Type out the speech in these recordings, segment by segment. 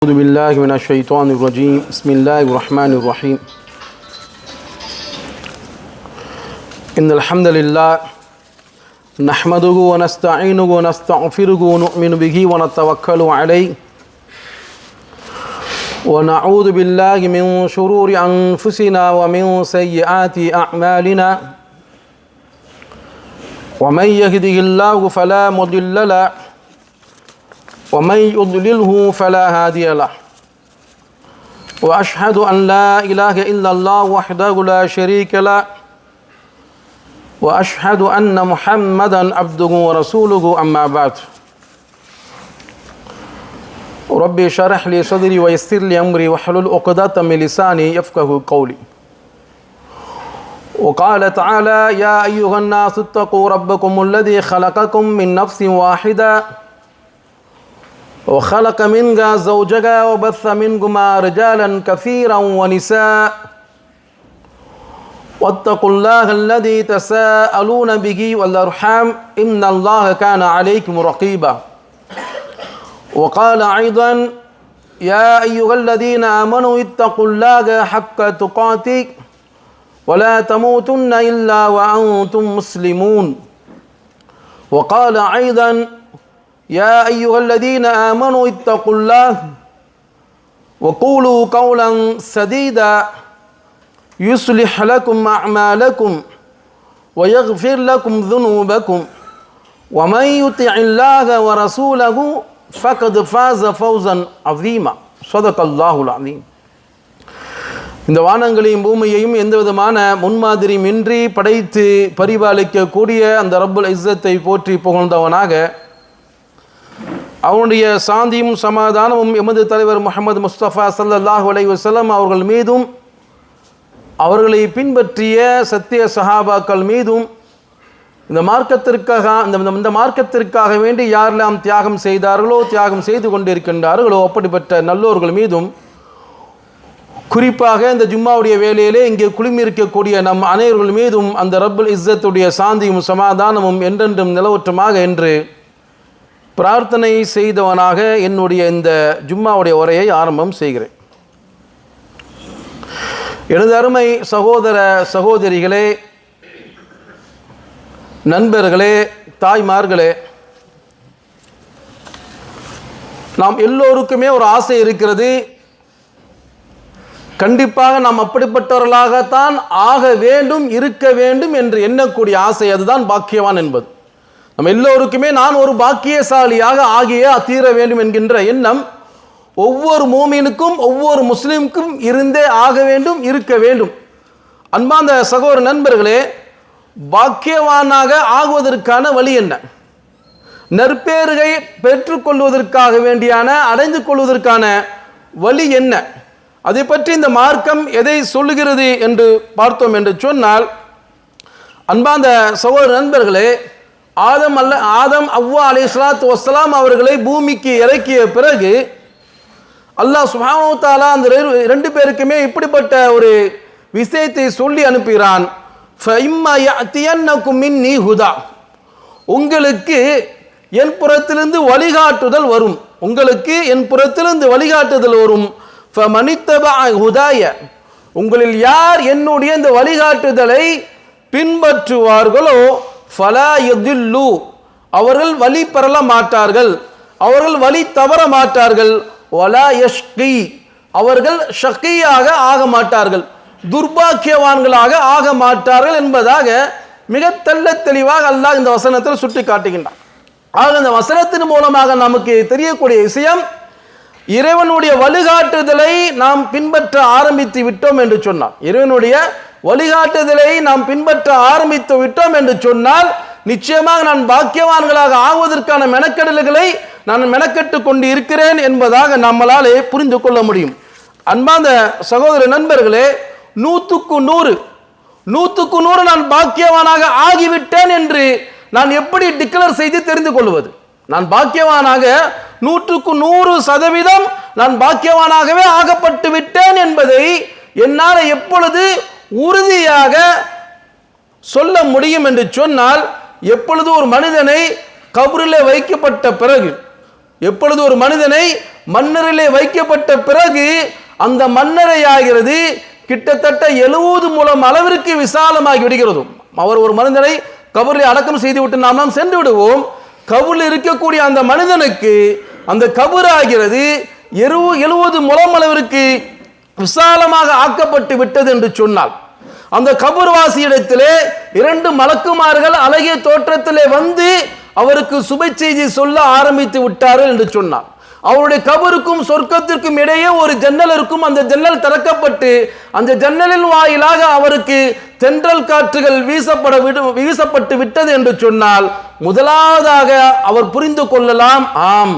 أعوذ بالله من الشيطان الرجيم بسم الله الرحمن الرحيم إن الحمد لله نحمده ونستعينه ونستغفره ونؤمن به ونتوكل عليه ونعوذ بالله من شرور أنفسنا ومن سيئات أعمالنا ومن يهده الله فلا مضل له ومن يضلله فلا هادي له وأشهد أن لا إله إلا الله وحده لا شريك له وأشهد أن محمدا عبده ورسوله أما بعد ربي اشرح لي صدري ويسر لي أمري واحلل عقدة من لساني يفقهوا قولي وقال تعالى يا أيها الناس اتقوا ربكم الذي خلقكم من نفس واحدة وخلق منها زوجها وبث منهما رجالا كثيرا ونساء واتقوا الله الذي تساءلون به والأرحام إن الله كان عليكم رقيبا وقال أيضا يا أيها الذين آمنوا اتقوا الله حق تقاته ولا تموتن إلا وأنتم مسلمون وقال أيضا يا أيها الذين آمنوا اتقوا الله وقولوا قولا سديدا يصلح لكم أعمالكم ويغفر لكم ذنوبكم ومن يطع الله ورسوله فقد فاز فوزا عظيما صدق الله العظيم. இந்த வானங்களையும் பூமியையும் எந்த விதமான முன்மாதிரியின்றி படைத்து பரிபாலிக்கக்கூடிய அந்த ரப்புல் இஸ்ஸத்தை போற்றி புகழ்ந்தவனாக அவனுடைய சாந்தியும் சமாதானமும் எமது தலைவர் முஹம்மது முஸ்தபா ஸல்லல்லாஹு அலைஹி வஸல்லம் அவர்கள் மீதும் அவர்களை பின்பற்றிய சத்திய சஹாபாக்கள் மீதும் இந்த மார்க்கத்திற்காக வேண்டி யாரெல்லாம் தியாகம் செய்தார்களோ தியாகம் செய்து கொண்டிருக்கின்றார்களோ அப்படிப்பட்ட நல்லோர்கள் மீதும் குறிப்பாக இந்த ஜும்மாவுடைய வேலையிலே இங்கே குழுமியிருக்கக்கூடிய நம் அனைவர்கள் மீதும் அந்த ரப்புல் இஸ்ஸத்துடைய சாந்தியும் சமாதானமும் என்றென்றும் நிலவற்றமாக என்று பிரார்த்தனை செய்தவனாக என்னுடைய இந்த ஜும்மாவுடைய உரையை ஆரம்பம் செய்கிறேன். எனது அருமை சகோதர சகோதரிகளே, நண்பர்களே, தாய்மார்களே, நாம் எல்லோருக்குமே ஒரு ஆசை இருக்கிறது. கண்டிப்பாக நாம் அப்படிப்பட்டவர்களாகத்தான் ஆக வேண்டும், இருக்க வேண்டும் என்று எண்ணக்கூடிய ஆசை, அதுதான் பாக்கியவான் என்பது. நம்ம எல்லோருக்குமே நான் ஒரு பாக்கியசாலியாக ஆகியே தீர வேண்டும் என்கின்ற எண்ணம் ஒவ்வொரு மூமினுக்கும் ஒவ்வொரு முஸ்லிமுக்கும் இருந்தே ஆக வேண்டும், இருக்க வேண்டும். அன்பார்ந்த சகோதர நண்பர்களே, பாக்கியவானாக ஆகுவதற்கான வழி என்ன? நற்பேறுகை பெற்றுக்கொள்வதற்காக வேண்டியான அடைந்து கொள்வதற்கான வழி என்ன? அதை பற்றி இந்த மார்க்கம் எதை சொல்லுகிறது என்று பார்த்தோம் என்று சொன்னால், அன்பார்ந்த சகோதர நண்பர்களே, ஆதம் அவ்வா அலைஹிஸ்ஸலாத்து வஸ்ஸலாம் அவர்களை பூமிக்கு இறக்கிய பிறகு அல்லாஹ் சுப்ஹானஹு வ தஆலா அந்த ரெண்டு பேருக்குமே இப்படிப்பட்ட ஒரு விஷயத்தை சொல்லி அனுப்புகிறான். ஃபஇம்மா யஅதியன்னகும் மின்னி ஹுதா, உங்களுக்கு என் புறத்திலிருந்து வழிகாட்டுதல் வரும், உங்களுக்கு என் புறத்திலிருந்து வழிகாட்டுதல் வரும். ஃபமனித்தபஅ ஹுதாய, உங்களில் யார் என்னுடைய இந்த வழிகாட்டுதலை பின்பற்றுவார்களோ ஃபலா யதில்லு, அவர்கள் வழி பெறல மாட்டார்கள், அவர்கள் வழி தவற மாட்டார்கள். வலா யஷ்கி, அவர்கள் ஷக்கியாக ஆக மாட்டார்கள், துர்பாக்கியவான்களாக ஆக மாட்டார்கள் என்பதாக மிக தெள்ள தெளிவாக அல்லாஹ் இந்த வசனத்தில் சுட்டி காட்டுகின்றான். ஆக இந்த வசனத்தின் மூலமாக நமக்கு தெரியக்கூடிய விஷயம், இறைவனுடைய வழிகாட்டுதலை நாம் பின்பற்ற ஆரம்பித்து விட்டோம் என்று சொன்னார். இறைவனுடைய வழிகாட்டுதலை நாம் பின்பற்ற ஆரம்பித்து விட்டோம் என்று சொன்னால் நிச்சயமாக நான் பாக்கியவான்களாக ஆகுவதற்கான மெனக்கெடல்களை நான் மெனக்கெட்டு கொண்டு இருக்கிறேன் என்பதாக நம்மளாலே புரிந்து கொள்ள முடியும். அன்பார்ந்த சகோதர நண்பர்களே, 100க்கு 100 நான் பாக்கியவானாக ஆகிவிட்டேன் என்று நான் எப்படி டிக்ளேர் செய்து தெரிந்து கொள்வது? நான் பாக்கியவானாக 100% நான் பாக்கியவானாகவே ஆகப்பட்டு விட்டேன் என்பதை என்னால் எப்பொழுது உறுதியாக சொல்ல முடியும் என்று சொன்னால், எப்பொழுது ஒரு மனிதனை கபரிலே வைக்கப்பட்ட பிறகு, எப்பொழுது ஒரு மனிதனை மண்ணறையிலே வைக்கப்பட்ட பிறகு அந்த மண்ணறை ஆகிறது கிட்டத்தட்ட 70 முழம் அளவிற்கு விசாலமாகி விடுகிறது. அவர் ஒரு மனிதனை கபரில் அடக்கம் செய்து விட்டு நாம் சென்று விடுவோம். கபரில் இருக்கக்கூடிய அந்த மனிதனுக்கு அந்த கபர் ஆகிறது 70 முழம் அளவிற்கு விசாலமாக ஆக்கப்பட்டு விட்டது என்று சொன்னால், அந்த கபர்வாசியிடத்திலே 2 மலக்குமார்கள் அழகிய தோற்றத்திலே வந்து அவருக்கு சுப செய்தி சொல்ல ஆரம்பித்து விட்டார்கள் என்று சொன்னார். அவருடைய கபருக்கும் சொர்க்கத்திற்கும் இடையே ஒரு ஜன்னல் இருக்கும். அந்த ஜன்னல் திறக்கப்பட்டு அந்த ஜன்னலின் வாயிலாக அவருக்கு தென்றல் காற்றுகள் வீசப்பட்டு விட்டது என்று சொன்னால், முதலாவதாக அவர் புரிந்து கொள்ளலாம், ஆம்,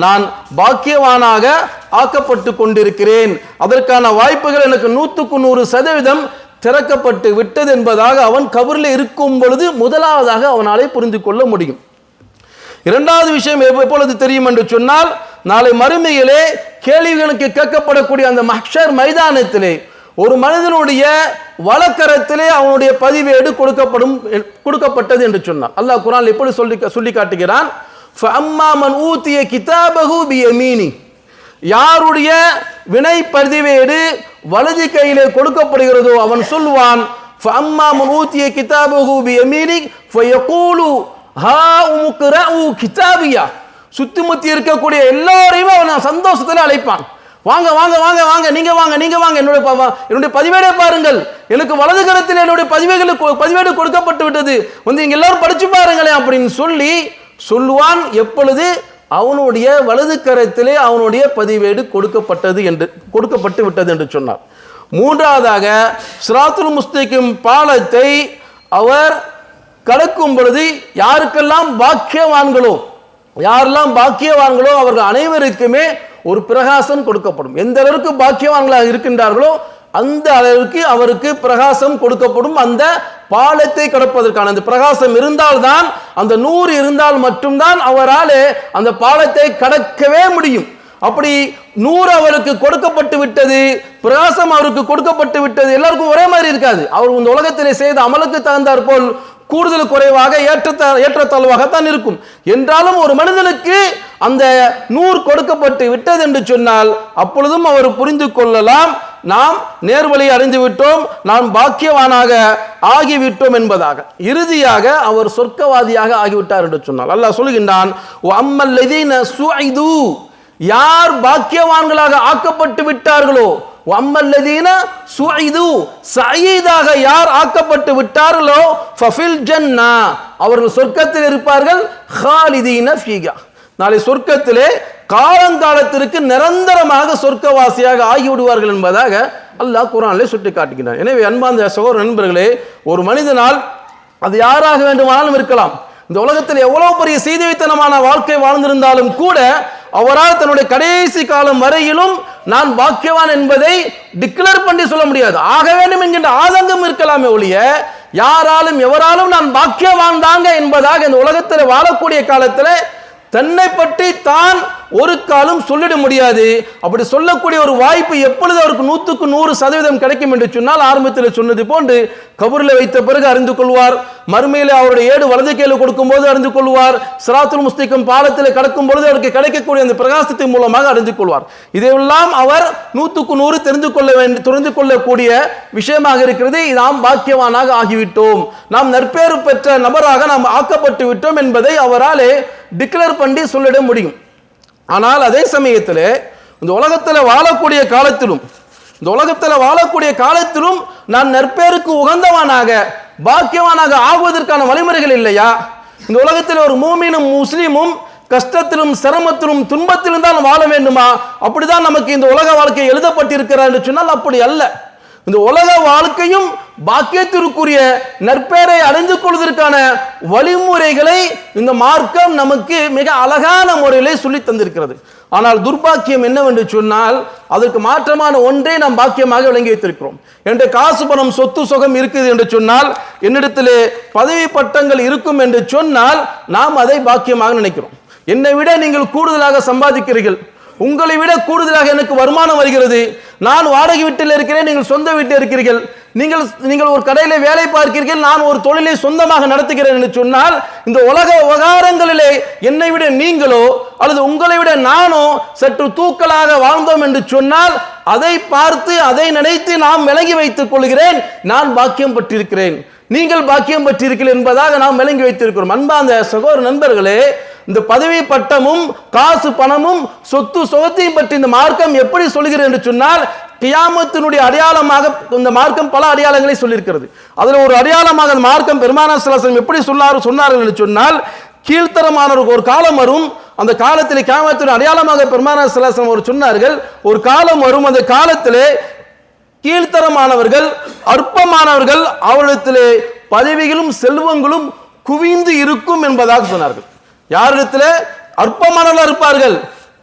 நான் பாக்கியவானாக ஆக்கப்பட்டு கொண்டிருக்கிறேன், அதற்கான வாய்ப்புகள் எனக்கு 100% திறக்கப்பட்டு விட்டது என்பதாக அவன் கபரில் இருக்கும் பொழுது முதலாவதாக அவனாலே புரிந்து கொள்ள முடியும். இரண்டாவது விஷயம் எப்பொழுது தெரியும் என்று சொன்னால், நாளை மறுமையிலே கேள்விகளுக்கு கேட்கப்படக்கூடிய அந்த மஹ்ஷர் மைதானத்திலே ஒரு மனிதனுடைய வலக்கரத்திலே அவனுடைய பதிவேடு கொடுக்கப்பட்டது என்று சொன்னார். அல்லாஹ் குர்ஆனில் எப்படி சொல்லி காட்டுகிறான், ஃபஅம்மா மன் ஊதிய கிதாபஹு பியமீனி, யாருடைய வினை பதிவேடு வலது கையிலே கொடுக்கப்படுகிறதோ அவன் சொல்வான், ஃபஅம்மா மன் ஊதிய கிதாபஹு பியமீனி ஃபயகூலு ஹா உம்க்ரஉ கிதாபியா, சுத்திமுத்தி இருக்கக்கூடிய எல்லாரையும் அவன் சந்தோஷத்தில் அழைப்பான், வாங்க வாங்க வாங்க வாங்க, நீங்க வாங்க நீங்க வாங்க, என்னுடைய பதிவேடை பாருங்கள், எனக்கு வலது கரத்தில் என்னுடைய பதிவேடு கொடுக்கப்பட்டு விட்டது, வந்து இங்க எல்லாரும் படிச்சு பாருங்களேன் அப்படின்னு சொல்லுவான். எப்பொழுது அவனுடைய வலது கரத்திலே அவனுடைய பதிவேடு கொடுக்கப்பட்டு விட்டது என்று சொன்னார். மூன்றாவதாக சிராத்துல் முஸ்தகீம் பாலத்தை அவர் கடக்கும் பொழுது யாரெல்லாம் பாக்கியவான்களோ அவர்கள் அனைவருக்குமே ஒரு பிரகாசம் கொடுக்கப்படும். எந்த அளவுக்கு பாக்கியவான்களாக இருக்கின்றார்களோ அந்த அளவுக்கு அவருக்கு பிரகாசம் கொடுக்கப்படும். அந்த பாலத்தை கடப்பதற்கான அந்த பிரகாசம் இருந்தால்தான், அந்த நூறு இருந்தால் மட்டும்தான் அவரால் அந்த பாலத்தை கடக்கவே முடியும். அப்படி நூறு அவருக்கு கொடுக்கப்பட்டு விட்டது, பிரகாசம் அவருக்கு கொடுக்கப்பட்டு விட்டது, எல்லாருக்கும் ஒரே மாதிரி இருக்காது. அவர் இந்த உலகத்திலே செய்த அமலுக்கு தகுந்தாற் போல் கூடுதல் குறைவாக ஏற்றத்தாழ்வாகத்தான் இருக்கும். என்றாலும் ஒரு மனிதனுக்கு அந்த நூறு கொடுக்கப்பட்டு விட்டது என்று சொன்னால் அப்பொழுதும் அவர் புரிந்து கொள்ளலாம், நாம் நேர்வழி அடைந்து விட்டோம், நாம் பாக்கியவானாக ஆகிவிட்டோம் என்பதாக. இறுதியாக அவர் சொர்க்கவாதியாக ஆகிவிட்டார் என்று சொன்னால் அல்லாஹ் சொல்கின்றான், யார் பாக்கியவான்களாக ஆக்கப்பட்டு விட்டார்களோ, யார் ஆக்கப்பட்டு விட்டார்களோ அவர்கள் சொர்க்கத்தில் இருப்பார்கள், நாளை சொர்க்கத்திலே காலங்காலத்திற்கு நிரந்தரமாக சொர்க்கவாசியாக ஆகிவிடுவார்கள் என்பதாக அல்லாஹ் குர்ஆனிலே சுட்டி காட்டுகிறார். எனவே அன்பார்ந்த சகோதர நண்பர்களே, ஒரு மனிதனால் அது யாராக வேண்டுமானாலும் இருக்கலாம், இந்த உலகத்தில் எவ்வளவு பெரிய சீதவித்தனமான வாழ்க்கை வாழ்ந்திருந்தாலும் கூட அவரால் தன்னுடைய கடைசி காலம் வரையிலும் நான் பாக்கியவான் என்பதை டிக்ளேர் பண்ணி சொல்ல முடியாது. ஆக வேண்டும் என்கின்ற ஆதங்கம் இருக்கலாமே ஒழிய யாராலும் எவராலும் நான் பாக்கியவான் தாங்க என்பதாக இந்த உலகத்தில் வாழக்கூடிய காலத்தில் தன்னை பற்றி தான் ஒரு காலம் சொல்லிட முடியாது. அப்படி சொல்லக்கூடிய ஒரு வாய்ப்பு எப்பொழுது அவருக்கு 100% கிடைக்கும் என்று சொன்னால், ஆரம்பத்தில் சொன்னது போன்று கபரில் வைத்த பிறகு அறிந்து கொள்வார், மறுமையில் அவருடைய ஏடு வலது கையில் கொடுக்கும் போது அறிந்து கொள்வார், சிராத்துல் முஸ்தகீம் பாலத்தில் கடக்கும் பொழுது அவருக்கு கிடைக்கக்கூடிய அந்த பிரகாசத்தின் மூலமாக அறிந்து கொள்வார். இதையெல்லாம் அவர் 100% தெரிந்து கொள்ளக்கூடிய விஷயமாக இருக்கிறது. நாம் பாக்கியவானாக ஆகிவிட்டோம், நாம் நற்பேறு பெற்ற நபராக நாம் ஆக்கப்பட்டு விட்டோம் என்பதை அவராலே டிக்ளேர் பண்ணி சொல்லிட முடியும். ஆனால் அதே சமயத்தில் இந்த உலகத்தில் வாழக்கூடிய காலத்திலும் நான் நற்பேருக்கு உகந்தவனாக பாக்கியவானாக ஆகுவதற்கான வழிமுறைகள் இல்லையா? இந்த உலகத்தில் ஒரு மூமினும் முஸ்லிமும் கஷ்டத்திலும் சிரமத்திலும் துன்பத்திலும் தான் வாழ வேண்டுமா? அப்படிதான் நமக்கு இந்த உலக வாழ்க்கை எழுதப்பட்டிருக்கிறார் என்று சொன்னால் அப்படி அல்ல. இந்த உலக வாழ்க்கையும் பாக்கியத்திற்குரிய நற்பெயரை அடைந்து கொள்வதற்கான வழிமுறைகளை இந்த மார்க்கம் நமக்கு மிக அழகான முறையிலே சொல்லி தந்திருக்கிறது. ஆனால் துர்பாக்கியம் என்னவென்று சொன்னால், அதற்கு மாற்றமான ஒன்றை நாம் பாக்கியமாக விளங்கி வைத்திருக்கிறோம். என்ற காசு பணம் சொத்து சுகம் இருக்குது என்று சொன்னால், என்னிடத்திலே பதவி பட்டங்கள் இருக்கும் என்று சொன்னால் நாம் அதை பாக்கியமாக நினைக்கிறோம். என்னை விட நீங்கள் கூடுதலாக சம்பாதிக்கிறீர்கள், உங்களை விட கூடுதலாக எனக்கு வருமானம் வருகிறது, நான் வாடகை வீட்டில் இருக்கிறேன், நீங்கள் சொந்த வீட்டில் இருக்கிறீர்கள், நீங்கள் ஒரு கடையில் வேலை பார்க்கிறீர்கள், நான் ஒரு தொழிலை சொந்தமாக நடத்துகிறேன் என்று சொன்னால், இந்த உலக விவகாரங்களிலே என்னை விட நீங்களோ அல்லது உங்களை விட நானோ சற்று தூக்கலாக வாழ்ந்தோம் என்று சொன்னால், அதை பார்த்து அதை நினைத்து நாம் விளங்கி வைத்துக் கொள்கிறேன், நான் பாக்கியம் பற்றிருக்கிறேன், நீங்கள் பாக்கியம் பற்றிருக்கிறீர்கள் என்பதாக நாம் விளங்கி வைத்திருக்கிறோம். அன்பார்ந்த சகோதர நண்பர்களே, இந்த பதவி பட்டமும் காசு பணமும் சொத்து சுகத்தையும் பற்றி இந்த மார்க்கம் எப்படி சொல்கிறது என்று சொன்னால், கியாமத்தினுடைய அடையாளமாக இந்த மார்க்கம் பல அடையாளங்களை சொல்லியிருக்கிறது. அதில் ஒரு அடையாளமாக அந்த மார்க்கம் பெருமானார் ஸல்லல்லாஹு அலைஹி வஸல்லம் எப்படி சொன்னார்கள் என்று சொன்னால், கீழ்த்தரமானவருக்கு ஒரு காலம் வரும், அந்த காலத்தில் கியாமத்தின் அடையாளமாக பெருமானார் ஸல்லல்லாஹு அலைஹி வஸல்லம் சொன்னார்கள், ஒரு காலம் வரும், அந்த காலத்திலே கீழ்த்தரமானவர்கள் அற்பமானவர்கள் அவரிடத்திலே பதவிகளும் செல்வங்களும் குவிந்து இருக்கும் என்பதாக சொன்னார்கள். யாரிடத்திலே அற்பமானவர்கள் இருப்பார்கள்,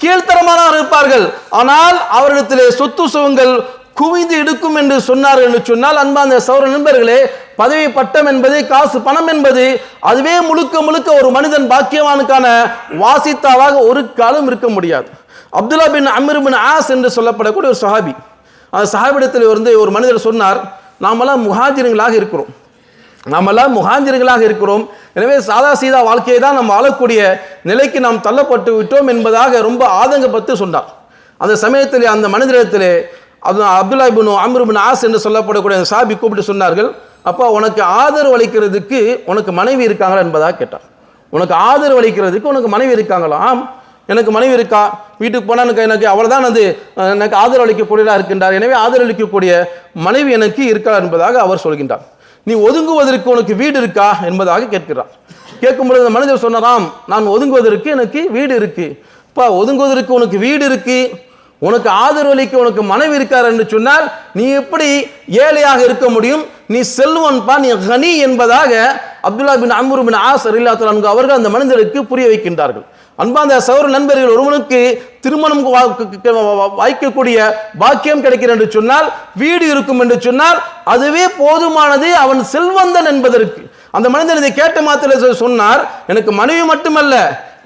கீழ்த்தரமானவர்கள் இருப்பார்கள், ஆனால் அவரிடத்திலே சொத்து சுகங்கள் குவிந்து இருக்கும் என்று சொன்னார்கள் என்று சொன்னால், அன்பார்ந்த சகோதர நண்பர்களே, பதவி பட்டம் என்பது காசு பணம் என்பது அதுவே முழுக்க முழுக்க ஒரு மனிதன் பாக்கியவானுக்கான வாசித்தாவாக ஒரு காலம் இருக்க முடியாது. அப்துல்லா பின் அம்ர் பின் ஆஸ் என்று சொல்லப்படக்கூடிய ஒரு சஹாபி, அந்த சஹாபிடத்தில் ஒரு மனிதர் சொன்னார், நாமெல்லாம் முஹாஜிர்களாக இருக்கிறோம், நாமெல்லாம் முஹாஜிர்களாக இருக்கிறோம், எனவே சாதா சீதா வாழ்க்கையை தான் நாம் வாழக்கூடிய நிலைக்கு நாம் தள்ளப்பட்டு விட்டோம் என்பதாக ரொம்ப ஆதங்கப்பட்டு சொன்னார். அந்த சமயத்தில் அந்த மனிதரிடத்திலே அப்துல்லா பின் அம்ர் பின் ஆஸ் என்று சொல்லப்படக்கூடிய அந்த சஹாபி கூப்பிட்டு சொன்னார்கள், அப்பா உனக்கு ஆதரவு அளிக்கிறதுக்கு உனக்கு மனைவி இருக்காங்களா என்பதாக கேட்டார். உனக்கு ஆதரவு அளிக்கிறதுக்கு உனக்கு மனைவி இருக்காங்களா? ஆம், எனக்கு மனைவி இருக்கா, வீட்டுக்கு போனால் எனக்கு அவ்வளோதான், அது எனக்கு ஆதரவு அளிக்கக்கூடியதாக இருக்கின்றார், எனவே ஆதரவு அளிக்கக்கூடிய மனைவி எனக்கு இருக்கா என்பதாக அவர் சொல்கின்றார். நீ ஒதுங்குவதற்கு உனக்கு வீடு இருக்கா என்பதாக கேட்கிறார். கேட்கும்பொழுது அந்த மனிதர் சொன்னாராம், நான் ஒதுங்குவதற்கு எனக்கு வீடு இருக்கு. அப்பா ஒதுங்குவதற்கு உனக்கு வீடு இருக்கு, உனக்கு ஆதரவு அளிக்க உனக்கு மனைவி இருக்கார் என்று சொன்னால் நீ எப்படி ஏழையாக இருக்க முடியும்? நீ செல்வன்பா, நீ கனி என்பதாக அப்துல்லா பின் அம்ர் பின் ஆஸ் ரலியல்லாஹு அன்ஹு அவர்கள் அந்த மனிதருக்கு புரிய வைக்கின்றார்கள். அன்பார்ந்த சகோதர நண்பர்கள், ஒருவனுக்கு திருமணம் வாய்க்கக்கூடிய பாக்கியம் கிடைக்கிறது என்று சொன்னால், வீடு இருக்கும் என்று சொன்னால் அதுவே போதுமானது அவன் செல்வந்தன் என்பதற்கு. அந்த மனிதன் இதை கேட்ட மாத்திர சொன்னார், எனக்கு மனைவி மட்டுமல்ல,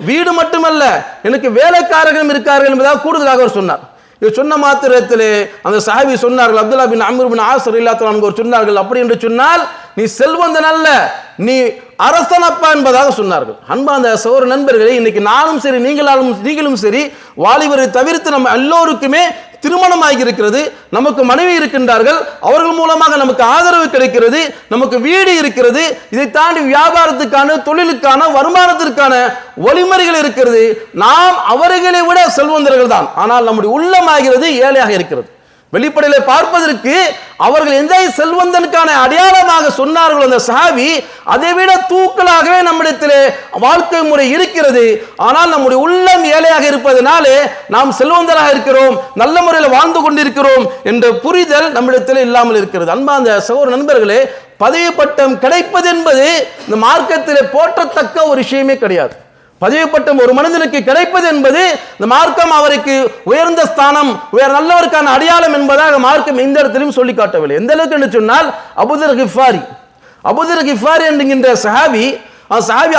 வீடு மட்டுமல்ல, எனக்கு வேலைக்காரர்களும் இருக்கார்கள் என்பதாக கூடுதலாக அவர் சொன்னார். இது சொன்ன மாத்திரத்திலே அந்த சஹாபி சொன்னார்கள், அப்துல்லா பின் அம்ர் பின் ஆஸ் ரலியல்லாஹு அன்ஹு சொன்னார்கள், அப்படி என்று சொன்னால் நீ செல்வந்தன் அல்ல, நீ அரசனப்பா என்பதாக சொன்னார்கள். அன்பார்ந்த சகோதர நண்பர்களே, இன்னைக்கு நானும் சரி நீங்களும் சரி வாலிபரை தவிர்த்து நம்ம எல்லோருக்குமே திருமணம் ஆகி இருக்கிறது, நமக்கு மனைவி இருக்கின்றார்கள், அவர்கள் மூலமாக நமக்கு ஆதரவு கிடைக்கிறது, நமக்கு வீடு இருக்கிறது, இதை தாண்டி வியாபாரத்துக்கான தொழிலுக்கான வருமானத்திற்கான வழிமுறைகள் இருக்கிறது. நாம் அவர்களை விட செல்வந்தர்கள் தான், ஆனால் நம்முடைய உள்ளமாகிறது ஏழையாக இருக்கிறது. வெளிப்படையில் பார்ப்பதற்கு அவர்கள் எந்த செல்வந்தனுக்கான அடையாளமாக சொன்னார்கள் அந்த சஹாபி, அதை விட தூக்கலாகவே நம்மிடத்திலே வாழ்க்கை முறை இருக்கிறது. ஆனால் நம்முடைய உள்ளம் ஏழையாக இருப்பதனாலே நாம் செல்வந்தராக இருக்கிறோம், நல்ல முறையில் வாழ்ந்து கொண்டிருக்கிறோம் என்ற புரிதல் நம்மிடத்தில் இல்லாமல் இருக்கிறது. அன்பார்ந்த சகோதர நண்பர்களே, பதவி பட்டம் கிடைப்பது என்பது இந்த மார்க்கத்திலே போற்றத்தக்க ஒரு விஷயமே கிடையாது. பதவி பட்டம் ஒரு மனிதனுக்கு கிடைப்பது என்பது இந்த மார்க்கம் அவருக்கு உயர்ந்த ஸ்தானம், நல்லவருக்கான அடையாளம் என்பதாக மார்க்கம் எந்த இடத்திலும் சொல்லி காட்டவில்லை. எந்த அளவுக்கு என்று சொன்னால், அபூதர் கிஃபாரி என்கின்ற சஹாபி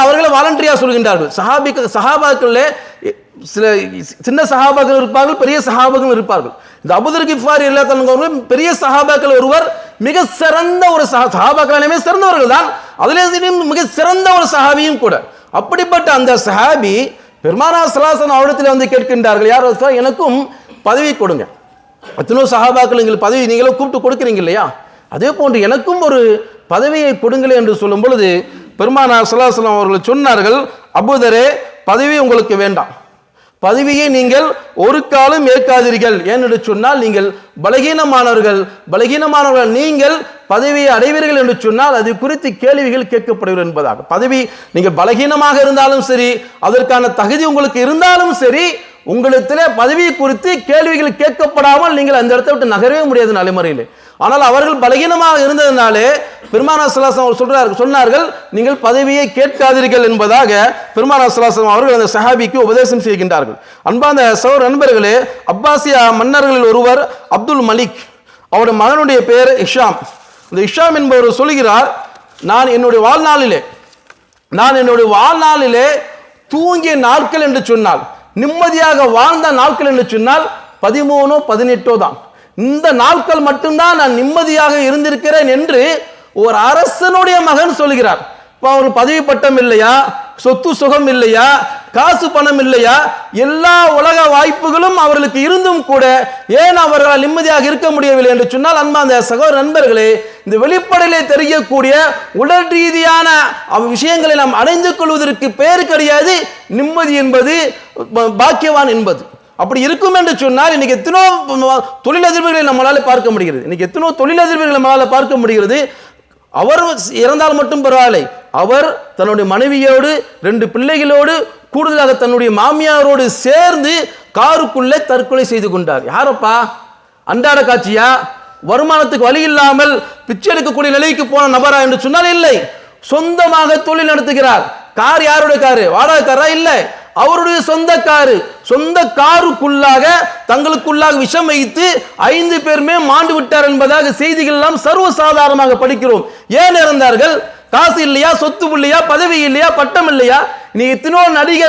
அவர்களை வாலண்டரியா சொல்கின்றார்கள். சஹாபாக்களே சில சின்ன சஹாபாக்கள் இருப்பார்கள், பெரிய சஹாபாக்கள் இருப்பார்கள். இந்த அபூதர் கிஃபாரி எல்லாத்தவர்களும் பெரிய சஹாபாக்கள் ஒருவர், மிக சிறந்த ஒரு சஹாபாக்களே சிறந்தவர்கள் தான், அதிலே மிக சிறந்த ஒரு சஹாபியும் கூட. அப்படிப்பட்ட அந்த சஹாபி பெருமானார் ஸல்லல்லாஹு அலைஹி வஸல்லம் அவரிடத்தில் வந்து கேட்கின்றார்கள், யார் எனக்கும் பதவி கொடுங்க. எத்தனோ சஹாபாக்கள் எங்களுக்கு பதவி நீங்களும் கூப்பிட்டு கொடுக்குறீங்க இல்லையா, அதே போன்று எனக்கும் ஒரு பதவியை கொடுங்களே என்று சொல்லும் பொழுது பெருமானார் ஸல்லல்லாஹு அலைஹி வஸல்லம் அவர்கள் சொன்னார்கள், அபூதரே பதவி உங்களுக்கு வேண்டாம், பதவியை நீங்கள் ஒரு காலம் ஏற்காதீர்கள். ஏனென்று சொன்னால் நீங்கள் பலகீனமானவர்கள் நீங்கள் பதவியை அடைவீர்கள் என்று சொன்னால் அது குறித்து கேள்விகள் கேட்கப்படுகிறது என்பதாக. பதவி நீங்கள் பலகீனமாக இருந்தாலும் சரி, அதற்கான தகுதி உங்களுக்கு இருந்தாலும் சரி, உங்களிடத்திலே பதவி குறித்து கேள்விகள் கேட்கப்படாமல் நீங்கள் அந்த இடத்தை விட்டு நகரவே முடியாது நடைமுறையிலே. ஆனால் அவர்கள் பலகீனமாக இருந்ததினாலே பெருமானார் ஸல்லல்லாஹு அலைஹி வஸல்லம் சொன்னார்கள், நீங்கள் பதவியை கேட்காதீர்கள் என்பதாக பெருமானார் ஸல்லல்லாஹு அலைஹி வஸல்லம் அவர்கள் அந்த சஹாபிக்கு உபதேசம் செய்கின்றார்கள். அன்பான சகோதர நண்பர்களே, அப்பாசியா மன்னர்களில் ஒருவர் அப்துல் மலிக், அவருடைய மகனுடைய பெயர் இஷாம். இந்த இஷாம் என்பவர் சொல்கிறார், நான் என்னுடைய வாழ்நாளிலே தூங்கிய நாட்கள் என்று சொன்னால், நிம்மதியாக வாழ்ந்த நாட்கள் என்று சொன்னால் 13 18 தான். இந்த நாட்கள் மட்டும்தான் நான் நிம்மதியாக இருந்திருக்கிறேன் என்று ஒரு அரசனுடைய மகன் சொல்கிறார். இப்போ அவருக்கு பதவி பட்டம் இல்லையா, சொத்து சுகம் இல்லையா, காசு பணம் இல்லையா, எல்லா உலக வாய்ப்புகளும் அவர்களுக்கு இருந்தும் கூட ஏன் அவர்களால் நிம்மதியாக இருக்க முடியவில்லை என்று சொன்னால், அன்பார்ந்த சகோதர நண்பர்களே, இந்த வெளிப்படையிலே தெரியக்கூடிய உடல் ரீதியான விஷயங்களை நாம் அடைந்து கொள்வதற்கு பெயர் கிடையாது நிம்மதி என்பது, பாக்கியவான் என்பது. அப்படி இருக்கும் என்று சொன்னால் இன்னைக்கு எத்தனோ தொழிலதிபர்களை நம்மளால பார்க்க முடிகிறது. இன்னைக்கு எத்தனோ தொழிலதிபர்களை நம்மளால பார்க்க முடிகிறது. அவர் இறந்தால் மட்டும் பரவாயில்லை, அவர் தன்னுடைய மனைவியோடு 2 பிள்ளைகளோடு கூடுதலாக தன்னுடைய மாமியாரோடு சேர்ந்து காருக்குள்ளே தற்கொலை செய்து கொண்டார். யாரப்பா? அன்றாட காட்சியா? வருமானத்துக்கு வழி இல்லாமல் பிச்சை எடுக்கக்கூடிய நிலைக்கு போன நபரா என்று சொன்னால் இல்லை. சொந்தமாக தொழில் நடத்துகிறார். கார் யாருடைய காரு? வாடகை காரா? இல்லை, அவருடைய சொந்த காரு. சொந்த காருக்குள்ளாக தங்களுக்குள்ளாக விஷம் வைத்து 5 பேருமே மாண்டு விட்டார் என்பதாக செய்திகள் எல்லாம் சர்வசாதாரணமாக படிக்கிறோம். ஏன் இறந்தார்கள்? காசு இல்லையா, சொத்து இல்லையா, பதவி இல்லையா, பட்டம் இல்லையா? நீ எத்தனோ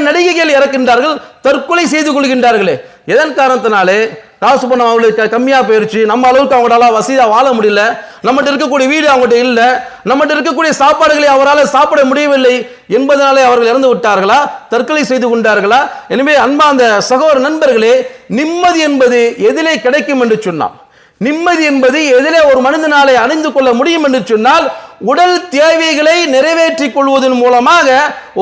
நடிகைகள் இறக்கின்றார்கள், தற்கொலை செய்து கொள்கின்றார்களே. எதன் காரணத்தினாலே? காசு பணம் அவங்களுக்கு கம்மியா போயிருச்சு, நம்ம அளவுக்கு அவங்களால வசதியா வாழ முடியல, நம்மகிட்ட இருக்கக்கூடிய வீடு அவங்ககிட்ட இல்லை, நம்மகிட்ட இருக்கக்கூடிய சாப்பாடுகளை அவரால் சாப்பிட முடியவில்லை என்பதனாலே அவர்கள் இறந்து விட்டார்களா, தற்கொலை செய்து கொண்டார்களா? எனவே அன்பார்ந்த சகோதர நண்பர்களே, நிம்மதி என்பது எதிலே கிடைக்கும் என்று சொன்னால், நிம்மதி என்பது எதிலே ஒரு மனிதனாலே அணிந்து கொள்ள முடியும் என்று சொன்னால், உடல் தேவைகளை நிறைவேற்றிக் கொள்வதன் மூலமாக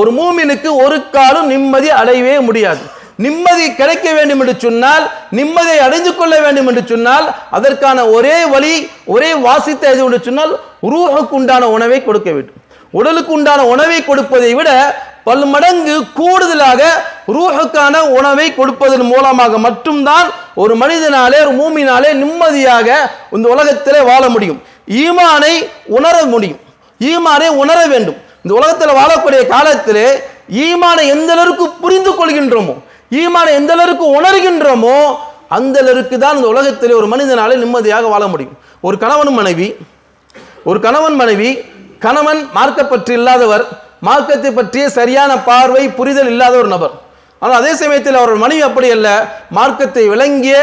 ஒரு மூமினுக்கு ஒரு காலம் நிம்மதி அடையவே முடியாது. நிம்மதி கிடைக்க வேண்டும் என்று சொன்னால், நிம்மதியை அடைந்து கொள்ள வேண்டும் என்று சொன்னால், அதற்கான ஒரே வழி, ஒரே வாசித்த எது என்று சொன்னால், ரூஹுக்கு உண்டான உணவை கொடுக்க வேண்டும். உடலுக்கு உண்டான உணவை கொடுப்பதை விட பல்மடங்கு கூடுதலாக ரூஹுக்கான உணவை கொடுப்பதன் மூலமாக மட்டும்தான் ஒரு மனிதனாலே, ஒரு மூமினாலே நிம்மதியாக இந்த உலகத்திலே வாழ முடியும். ஈமானை உணர முடியும், ஈமானை உணர வேண்டும். இந்த உலகத்தில் வாழக்கூடிய காலத்திலே ஈமானை எந்த அளவுக்கு புரிந்து கொள்கின்றோமோ, ஈமானை எந்த அளவுக்கு உணர்கின்றோமோ, அந்த அளவுக்கு தான் இந்த உலகத்திலே ஒரு மனிதனாலே நிம்மதியாக வாழ முடியும். ஒரு கணவன் மனைவி, கணவன் மார்க்கப்பற்று இல்லாதவர், மார்க்கத்தை பற்றிய சரியான பார்வை புரிதல் இல்லாத ஒரு நபர். ஆனால் அதே சமயத்தில் அவர்கள் மனைவி அப்படி அல்ல, மார்க்கத்தை விளங்கிய,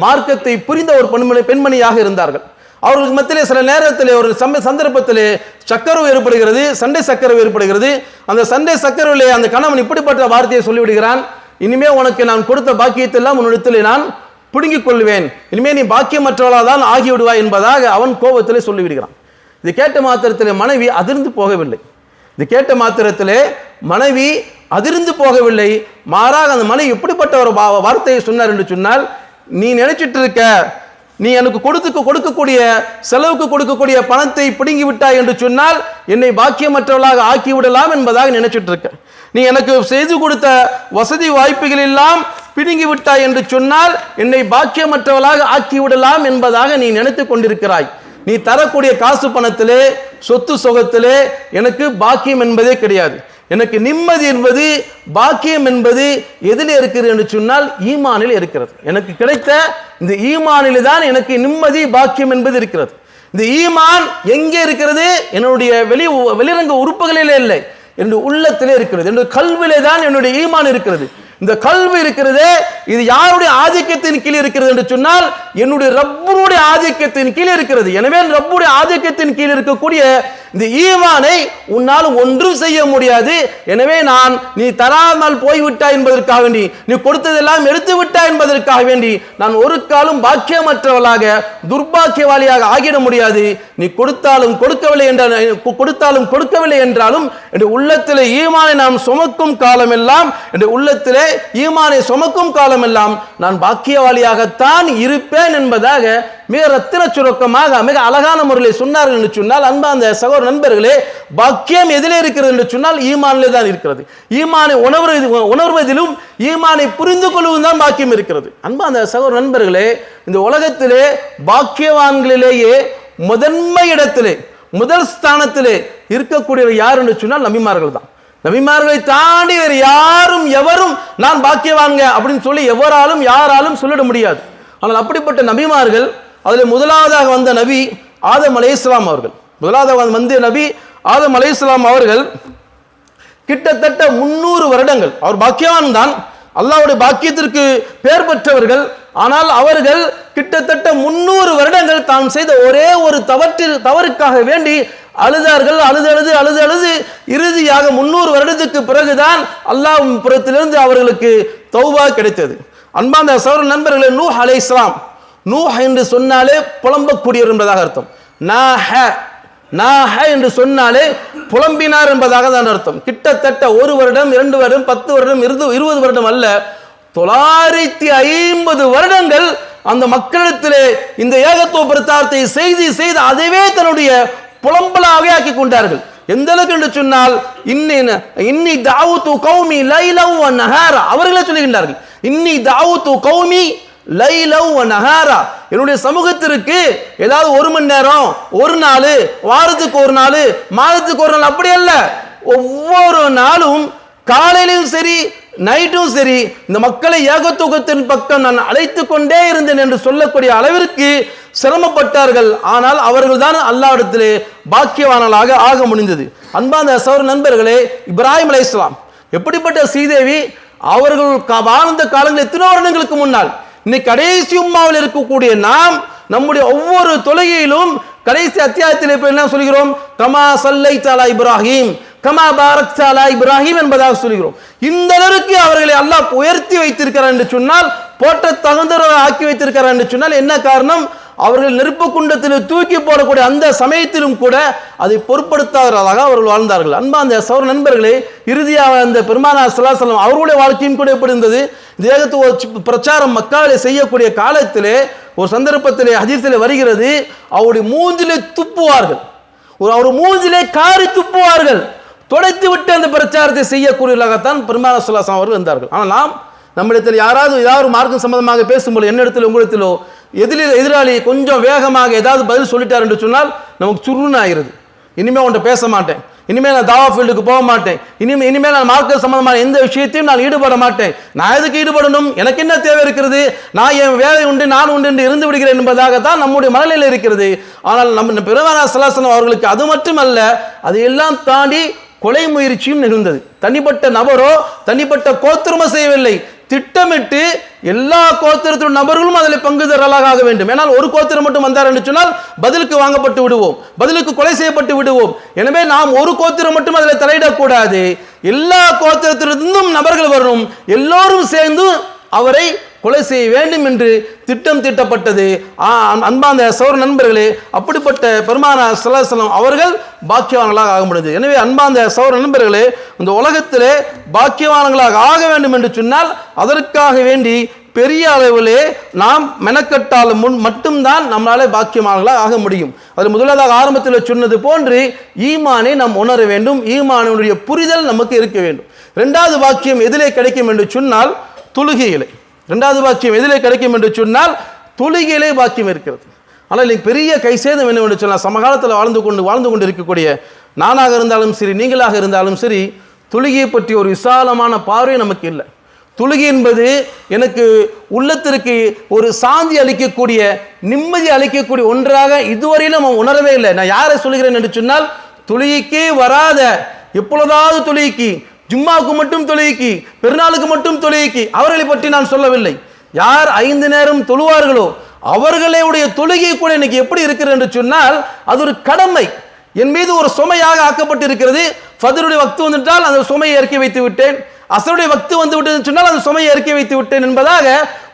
மார்க்கத்தை புரிந்த ஒரு பெண்மணியாக இருந்தார்கள். அவர்களுக்கு மத்தியிலே சில நேரத்தில் ஒரு சந்தர்ப்பத்திலே சக்கரவு ஏற்படுகிறது, சண்டை சக்கரவு ஏற்படுகிறது. அந்த சண்டை சக்கரவிலே அந்த கணவன் இப்படிப்பட்ட வார்த்தையை சொல்லிவிடுகிறான், இனிமே உனக்கு நான் கொடுத்த பாக்கியத்தை எல்லாம் உன்னிடத்திலே நான் பிடுங்கிக் கொள்வேன், இனிமே நீ பாக்கியமற்றவளாக தான் ஆகிவிடுவாய் என்பதாக அவன் கோபத்திலே சொல்லிவிடுகிறான். இது கேட்ட மாத்திரத்திலே மனைவி அதிர்ந்து போகவில்லை. இது கேட்ட மாத்திரத்திலே மனைவி அதிர்ந்து போகவில்லை. மாறாக அந்த மனைவி எப்படிப்பட்ட ஒரு வார்த்தையை சொன்னார் என்று சொன்னால், நீ நினைச்சிட்டு இருக்க, நீ எனக்கு கொடுக்கக்கூடிய செலவுக்கு கொடுக்கக்கூடிய பணத்தை பிடுங்கி விட்டாய் என்று சொன்னால் என்னை பாக்கியமற்றவளாக ஆக்கிவிடலாம் என்பதாக நினைச்சிட்டு இருக்க. நீ எனக்கு செய்து கொடுத்த வசதி வாய்ப்புகள் எல்லாம் பிடுங்கி விட்டாய் என்று சொன்னால் என்னை பாக்கியமற்றவளாக ஆக்கிவிடலாம் என்பதாக நீ நினைத்து கொண்டிருக்கிறாய். நீ தரக்கூடிய காசு பணத்திலே, சொத்து சுகத்திலே எனக்கு பாக்கியம் என்பதே கிடையாது. எனக்கு நிம்மதி என்பது, பாக்கியம் என்பது எதிலே இருக்கிறது என்று சொன்னால் ஈமானில் இருக்கிறது. எனக்கு கிடைத்த இந்த ஈமானில் தான் எனக்கு நிம்மதி, பாக்கியம் என்பது இருக்கிறது. இந்த ஈமான் எங்கே இருக்கிறது? என்னுடைய வெளிரங்க உறுப்புகளிலே இல்லை, என்னுடைய உள்ளத்திலே இருக்கிறது. என்னுடைய கல்விலே தான் என்னுடைய ஈமான் இருக்கிறது. இந்த கல்வி இருக்கிறதே, இது யாருடைய ஆதிக்கத்தின் கீழ் இருக்கிறது என்று சொன்னால் என்னுடைய ரப்புடைய ஆதிக்கத்தின் கீழ் இருக்கிறது. எனவே ரப்புடைய ஆதிக்கத்தின் கீழ் இருக்கக்கூடிய இந்த ஈமானை உன்னால் ஒன்றும் செய்ய முடியாது. எனவே நீ தராமல் போய்விட்டாய் என்பதற்காக வேண்டி, நீ கொடுத்ததெல்லாம் எடுத்து விட்டாய் என்பதற்காக வேண்டி நான் ஒரு காலம் பாக்கியமற்றவளாக, துர்பாக்கியவாளியாக ஆகிட முடியாது. நீ கொடுத்தாலும் கொடுக்கவில்லை என்றாலும் என் உள்ளத்திலே ஈமானை நாம் சுமக்கும் காலமெல்லாம், என் உள்ளத்திலே ஈமானை சுமக்கும் காலமெல்லாம் நான் பாக்கியவாளியாகத்தான் இருப்பேன் என்பதாக மிக ரத்தின சுருக்கமாக மிக அழகான முறையில் சொன்னார்கள் என்று சொன்னால், அன்பார்ந்த சகோதர நண்பர்களே, பாக்கியம் எதிலே இருக்கிறது என்று சொன்னால் ஈமானிலே தான் இருக்கிறது. ஈமானை உணர்வதிலும் ஈமானை புரிந்து கொள்வதும் தான் பாக்கியம் இருக்கிறது. அன்பார்ந்த சகோதர நண்பர்களே, இந்த உலகத்திலே பாக்கியவான்களிலேயே முதன்மை இடத்திலே, முதல் ஸ்தானத்திலே இருக்கக்கூடியவர் யார் என்று சொன்னால் நபிமார்கள் தான். நபிமார்களை தாண்டி வேறு யாரும் எவரும் நான் பாக்கியவான்க அப்படின்னு சொல்லி யாராலும் சொல்லிட முடியாது. ஆனால் அப்படிப்பட்ட நபிமார்கள், அதில் முதலாவதாக வந்த நபி ஆதம் அலைஹிஸ்ஸலாம் அவர்கள். முதலாவதாக வந்த நபி ஆதம் அலைஹிஸ்ஸலாம் அவர்கள் கிட்டத்தட்ட 300 வருடங்கள் அவர் பாக்கியவான் தான், அல்லாஹ்வுடைய பாக்கியத்திற்கு பெயர் பெற்றவர்கள். ஆனால் அவர்கள் கிட்டத்தட்ட 300 வருடங்கள் தான் செய்த ஒரே ஒரு தவறுக்காக வேண்டி அழுதார்கள். அழுது இறுதியாக 300 வருடத்துக்கு பிறகுதான் அல்லாஹ்வின் புறத்திலிருந்து அவர்களுக்கு தௌபா கிடைத்தது. அன்பார்ந்த சகோதர நண்பர்களே, நூஹ் அலைஹிஸ்ஸலாம், நூஹ் என்று சொன்னாலே புலம்பக்கூடியவர் என்பதாக அர்த்தம். நாஹ என்று சொன்னாலே புலம்பினார் என்பதாக தான் அர்த்தம். கிட்டத்தட்ட 1 வருடம் 2 வருடம் 10 வருடம் 20 வருடம் அல்ல, 950 வருடங்கள் அந்த மக்களிடத்திலே இந்த ஏகத்துவ பிரச்சாரத்தை செய்து அதுவே தன்னுடைய புலம்பலாகவே ஆக்கி கொண்டார்கள். எந்த அளவுக்கு என்று சொன்னால், இன்னி தாவூத்து கௌமி லைலவ் வ நஹாரா, அவர்களே சொல்லுகின்றார்கள், இன்னி தாவூத்து கௌமி லைலவ் வ நஹாரா, என்னுடைய சமூகத்திற்கு ஏதாவது 1 மணி நேரம், 1 நாள், வாரத்துக்கு 1 நாள், மாதத்துக்கு 1 நாள், அப்படி அல்ல, ஒவ்வொரு நாளும் காலையிலும் சரி நைட்டும் சரி இந்த மக்களை ஏகத்துவத்தின் பக்கம் நான் அழைத்து கொண்டே இருந்தேன் என்று சொல்லக்கூடிய அளவிற்கு சிரமப்பட்டார்கள். ஆனால் அவர்கள் தான் அல்லாஹ்விடத்திலே பாக்கியவான்களாக ஆக முடிந்தது. அன்பார்ந்த சகோதர நண்பர்களே, இப்ராஹிம் அலைஹிஸ்ஸலாம் எப்படிப்பட்ட ஸ்ரீதேவி, அவர்கள் வாழ்ந்த காலங்கள் எத்தனை வருடங்களுக்கு முன்னால். இன்னைக்கு கடைசி உம்மாவில் இருக்கக்கூடிய நாம் நம்முடைய ஒவ்வொரு தொழுகையிலும் கடைசி அத்தியாயத்தில் இப்ப என்ன சொல்கிறோம்? கமா சல்லைத அலா இப்ராஹிம் கமா பாரக்த அலா இப்ராஹிம் என்பதாக சொல்கிறோம். இந்த அளவுக்கு அவர்களை அல்லாஹ் உயர்த்தி வைத்திருக்கிறார் என்று சொன்னால், போற்ற தகுந்தவராக ஆக்கி வைத்திருக்கிறார் என்று சொன்னால் என்ன காரணம்? அவர்கள் நெருப்பு குண்டத்தில் தூக்கி போடக்கூடிய அந்த சமயத்திலும் கூட அதை பொருட்படுத்தாதவர்களாக அவர்கள் வாழ்ந்தார்கள். அன்பார்ந்த சகோதர நண்பர்களே, இறுதியாக அந்த பெருமானார் ஸல்லல்லாஹு அலைஹி வஸல்லம் அவர்களுடைய வாழ்க்கையும் கூட எப்படி இருந்தது? தேகத்துவ பிரச்சாரம் மக்காவிலே செய்யக்கூடிய காலத்திலே ஒரு சந்தர்ப்பத்திலே ஹதீஸிலே வருகிறது, அவருடைய மூஞ்சிலே துப்புவார்கள், அவர் மூஞ்சிலே காரி துப்புவார்கள், தொடைத்து விட்டு அந்த பிரச்சாரத்தை செய்யக்கூடியவர்களாகத்தான் பெருமானார் ஸல்லல்லாஹு அலைஹி வஸல்லம் அவர்கள் இருந்தார்கள். ஆனால் நம்மிடத்தில் யாராவது ஏதாவது மார்க்கம் சம்பந்தமாக பேசும்போது என்னிடத்தில் உங்களிடத்திலோ எதிராளி கொஞ்சம் வேகமாக ஏதாவது பதில் சொல்லிட்டார் என்று சொன்னால் நமக்கு சுருன்னு ஆகிறது. இனிமேல் உன்ட்ட பேச மாட்டேன், இனிமேல் நான் தாவா ஃபீல்டுக்கு போக மாட்டேன், இனிமேல் நான் மார்க்க சம்பந்தமான எந்த விஷயத்தையும் நான் ஈடுபட மாட்டேன். நான் எதுக்கு ஈடுபடணும்? எனக்கு என்ன தேவை இருக்கிறது? நான் என் வேலை உண்டு, நான் உண்டு என்று இருந்து விடுகிறேன் என்பதாகத்தான் நம்முடைய மனநிலையில் இருக்கிறது. ஆனால் நம்ம பெருமானார் ஸல்லல்லாஹு அலைஹி வஸல்லம் அவர்களுக்கு அது மட்டுமல்ல, அதையெல்லாம் தாண்டி கொலை முயற்சியும் நிகழ்ந்தது. தனிப்பட்ட நபரோ தனிப்பட்ட கோத்திரமோ செய்யவில்லை, திட்டமிட்டு எல்லா கோத்திரத்தின் நபர்களும் அதில் பங்குதாரர்களாக ஆக வேண்டும். ஏனால் ஒரு கோத்திரம் மட்டும் வந்தார் என்று சொன்னால் பதிலுக்கு வாங்கப்பட்டு விடுவோம், பதிலுக்கு கொலை செய்யப்பட்டு விடுவோம். எனவே நாம் ஒரு கோத்திரம் மட்டும் அதில் தலையிடக்கூடாது, எல்லா கோத்திரத்திலிருந்தும் நபர்கள் வரணும், எல்லோரும் சேர்ந்து அவரை கொலை செய்ய வேண்டும் என்று திட்டம் தீட்டப்பட்டது. அன்பார்ந்த சகோதர நண்பர்களே, அப்படிப்பட்ட பெருமானார் ஸல்லல்லாஹு அலைஹி வஸல்லம் அவர்கள் பாக்கியவான்களாக ஆக முடிந்தது. எனவே அன்பார்ந்த சகோதர நண்பர்களே, இந்த உலகத்திலே பாக்கியவான்களாக ஆக வேண்டும் என்று சொன்னால் அதற்காக வேண்டி பெரிய அளவிலே நாம் மெனக்கட்டால் மட்டும்தான் நம்மளாலே பாக்கியவான்களாக ஆக முடியும். அதில் முதலாவதாக ஆரம்பத்தில் சொன்னது போன்று ஈமானை நாம் உணர வேண்டும், ஈமானுடைய புரிதல் நமக்கு இருக்க வேண்டும். இரண்டாவது பாக்கியம் எதிலே கிடைக்கும் என்று சொன்னால் தொழுகையிலே. இரண்டாவது பாக்கியம் எதிலே கிடைக்கும் என்று சொன்னால் தொழுகையிலே பாக்கியம் இருக்கிறது. ஆனால் இன்னைக்கு பெரிய கைசேதம் என்ன என்று சொன்னால், சமகாலத்தில் வாழ்ந்து கொண்டு இருக்கக்கூடிய நானாக இருந்தாலும் சரி நீங்களாக இருந்தாலும் சரி, தொழுகையை பற்றி ஒரு விசாலமான பார்வை நமக்கு இல்லை. தொழுகை என்பது எனக்கு உள்ளத்திற்கு ஒரு சாந்தி அளிக்கக்கூடிய, நிம்மதி அளிக்கக்கூடிய ஒன்றாக இதுவரையிலும் நம்ம உணரவே இல்லை. நான் யாரை சொல்கிறேன் என்று சொன்னால், தொழுகைக்கே வராத, எப்பொழுதாவது தொழுகைக்கு, ஜும்மாவுக்கு மட்டும் தொழுகைக்கு, பெருநாளுக்கு மட்டும் தொழுகைக்கு, அவர்களை பற்றி நான் சொல்லவில்லை. யார் 5 நேரம் தொழுவார்களோ அவர்களுடைய தொழுகை கூட இன்னைக்கு எப்படி இருக்கிறது என்று சொன்னால், அது ஒரு கடமை, என் மீது ஒரு சுமையாக ஆக்கப்பட்டு இருக்கிறது. ஃபஜ்ருடைய வக்து வந்துவிட்டால் அந்த சுமையை இறக்கி வைத்து விட்டேன், அஸ்ருடைய வக்து வந்து விட்டது சொன்னால் அந்த சுமையை இறக்கி வைத்து விட்டேன் என்பதாக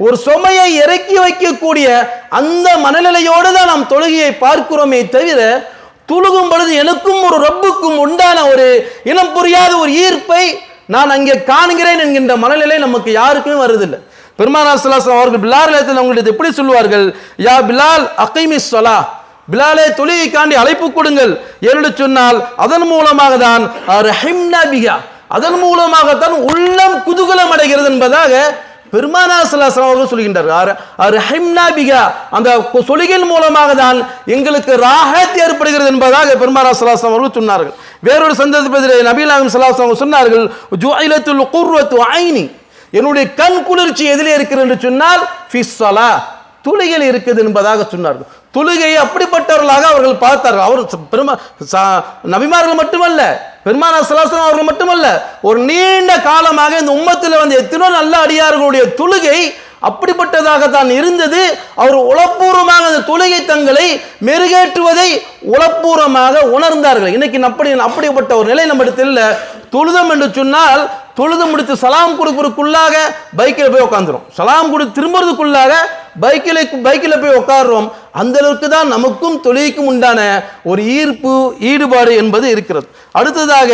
ஒரு சுமையை இறக்கி வைக்கக்கூடிய அந்த மனநிலையோடு தான் நாம் தொழுகையை பார்க்கிறோமே தவிர, தொழுகும் பொழுது எனக்கும் ஒரு ரப்புக்கும் உண்டான ஒரு இனம் புரியாத ஒரு ஈர்ப்பை நான் அங்கே காண்கிறேன் என்கின்ற மனநிலை நமக்கு யாருக்குமே வருதில்லை. பெருமானார் ஸல்லல்லாஹு அலைஹி வஸல்லம் அவர்கள் பிலால் அவங்களுக்கு எப்படி சொல்லுவார்கள்? யா பிலால் அகீமிஸ் ஸலா, பிலாலே தொழுகைக்காண்டி அழைப்பு கொடுங்கள் என்று சொன்னால் அதன் மூலமாக தான் ரஹிம்னா பிஹா, அதன் மூலமாகத்தான் உள்ளம் குதூகலம் அடைகிறது என்பதாக பெருமானார் ஸல்லல்லாஹு அலைஹி வஸல்லம் அவர்கள் சொல்கின்றார். ரஹிம்னா பிஹா, அந்த தொழுகையின் மூலமாக தான் எங்களுக்கு ராஹத் ஏற்படுகிறது என்பதாக பெருமானார் ஸல்லல்லாஹு அலைஹி வஸல்லம் அவர்கள் சொன்னார்கள். வேறொரு சந்தர்ப்பத்தில் நபிகள் நாயகம் ஸல்லல்லாஹு அலைஹி வஸல்லம் சொன்னார்கள், ஜுஇலத்துல் குர்ரத்து ஐனி, என்னுடைய கண் குளிர்ச்சி எதிலே இருக்கிறது என்று சொன்னால் ஃபிஸ் ஸலா, தொழுகையில் இருக்குது என்பதாக சொன்னார்கள். தொழுகையை அப்படிப்பட்டவர்களாக அவர்கள் பார்த்தார்கள். அவர் நபிமார்கள் மட்டுமல்ல, பெருமானார் ஸல்லல்லாஹு அலைஹி வஸல்லம் அவர்கள் மட்டுமல்ல, ஒரு நீண்ட காலமாக இந்த உம்மத்தில் வந்து எத்தனோ நல்ல அடியார்களுடைய தொழுகை அப்படிப்பட்டதாக தான் இருந்தது. அவர் உளப்பூர்வமாக அந்த தொழுகை தங்களை மெருகேற்றுவதை உளப்பூர்வமாக உணர்ந்தார்கள். இன்னைக்கு அப்படிப்பட்ட ஒரு நிலை நம்மிடத்தில் இல்லை. தொழுதம் என்று சொன்னால் தொழுது முடித்து சலாம் கொடுப்பதற்குள்ளாக பைக்கில் போய் உட்காந்துரும், சலாம் கொடுத்து திரும்புறதுக்குள்ளாக பைக்கில் போய் உட்காடுறோம். அந்த அளவுக்கு தான் நமக்கும் தொழுகைக்கும் உண்டான ஒரு ஈடுபாடு என்பது இருக்கிறது. அடுத்ததாக